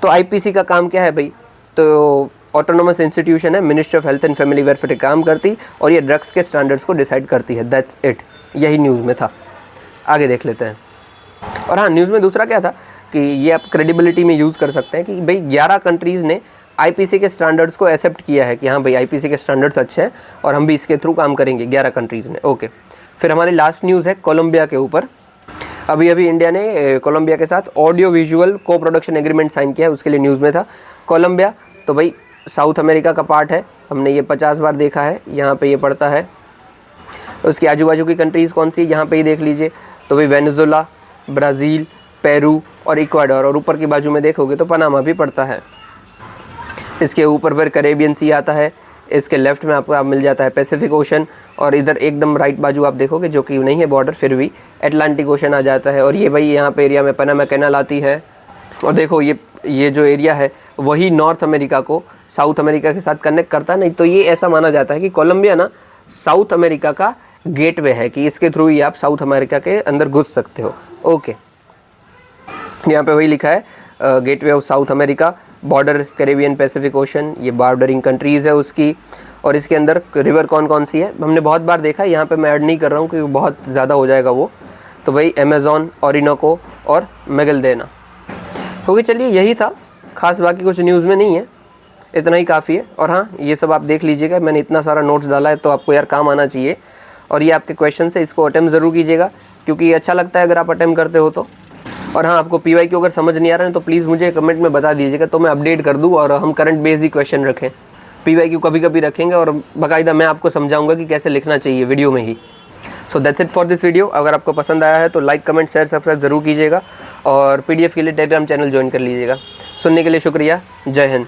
तो IPC का काम क्या है भाई, तो ऑटोनोमस इंस्टीट्यूशन है, ministry of health and family welfare पे काम करती, और ये ड्रग्स के स्टैंडर्ड्स को डिसाइड करती है। दैट्स इट, यही न्यूज़ में था। आगे देख लेते हैं। और हाँ, न्यूज़ में दूसरा क्या था कि ये आप क्रेडिबिलिटी में यूज़ कर सकते हैं कि भाई 11 कंट्रीज़ ने IPC के स्टैंडर्ड्स को एक्सेप्ट किया है कि हाँ भाई IPC के स्टैंडर्ड्स अच्छे हैं और हम भी इसके थ्रू काम करेंगे, 11 कंट्रीज़ ने। ओके, फिर हमारी लास्ट न्यूज़ है कोलंबिया के ऊपर। अभी इंडिया ने कोलंबिया के साथ ऑडियो विजुअल को प्रोडक्शन एग्रीमेंट साइन किया है, उसके लिए न्यूज़ में था। कोलंबिया तो भाई साउथ अमेरिका का पार्ट है, हमने ये 50 बार देखा है, यहाँ पे ये पड़ता है। उसकी आजू बाजू की कंट्रीज़ कौन सी, यहाँ पे ही देख लीजिए, तो भाई वेनेजुला, ब्राज़ील, पेरू और इक्वाडोर, और ऊपर की बाजू में देखोगे तो पनामा भी पड़ता है। इसके ऊपर फिर कैरेबियन सी आता है, इसके लेफ्ट में आपको मिल जाता है पैसिफिक ओशन, और इधर एकदम राइट बाजू आप देखोगे जो कि नहीं है बॉर्डर, फिर भी अटलांटिक ओशन आ जाता है। और ये भाई यहाँ पे एरिया में पनामा कैनाल आती है। और देखो ये जो एरिया है वही नॉर्थ अमेरिका को साउथ अमेरिका के साथ कनेक्ट करता है। नहीं तो ये ऐसा माना जाता है कि कोलंबिया ना साउथ अमेरिका का गेटवे है, कि इसके थ्रू ही आप साउथ अमेरिका के अंदर घुस सकते हो। ओके, यहाँ पे वही लिखा है gateway of south America, border Caribbean Pacific ocean, ये बॉर्डरिंग कंट्रीज़ है उसकी। और इसके अंदर रिवर कौन कौन सी है हमने बहुत बार देखा है, यहाँ पे मैं ऐड नहीं कर रहा हूँ क्योंकि बहुत ज़्यादा हो जाएगा वो। तो भाई अमेज़ॉन, ओरिनोको और मेगलडेना। ओके, चलिए यही था खास, बाकी कुछ न्यूज़ में नहीं है, इतना ही काफ़ी है। और हाँ, ये सब आप देख लीजिएगा, मैंने इतना सारा नोट्स डाला है तो आपको यार काम आना चाहिए। और ये आपके क्वेश्चन है, इसको अटेम्प्ट ज़रूर कीजिएगा क्योंकि अच्छा लगता है अगर आप अटेम्प्ट करते हो तो। और हाँ, आपको PYQ अगर समझ नहीं आ रहा है तो प्लीज़ मुझे कमेंट में बता दीजिएगा, तो मैं अपडेट कर दूँ और हम करंट बेस ही क्वेश्चन रखें। PYQ कभी कभी रखेंगे और बाकायदा मैं आपको समझाऊंगा कि कैसे लिखना चाहिए वीडियो में ही। So that's it for this video. अगर आपको पसंद आया है तो लाइक, कमेंट, शेयर, सब्सक्राइब ज़रूर कीजिएगा और PDF के लिए टेलीग्राम चैनल ज्वाइन कर लीजिएगा। सुनने के लिए शुक्रिया। जय हिंद।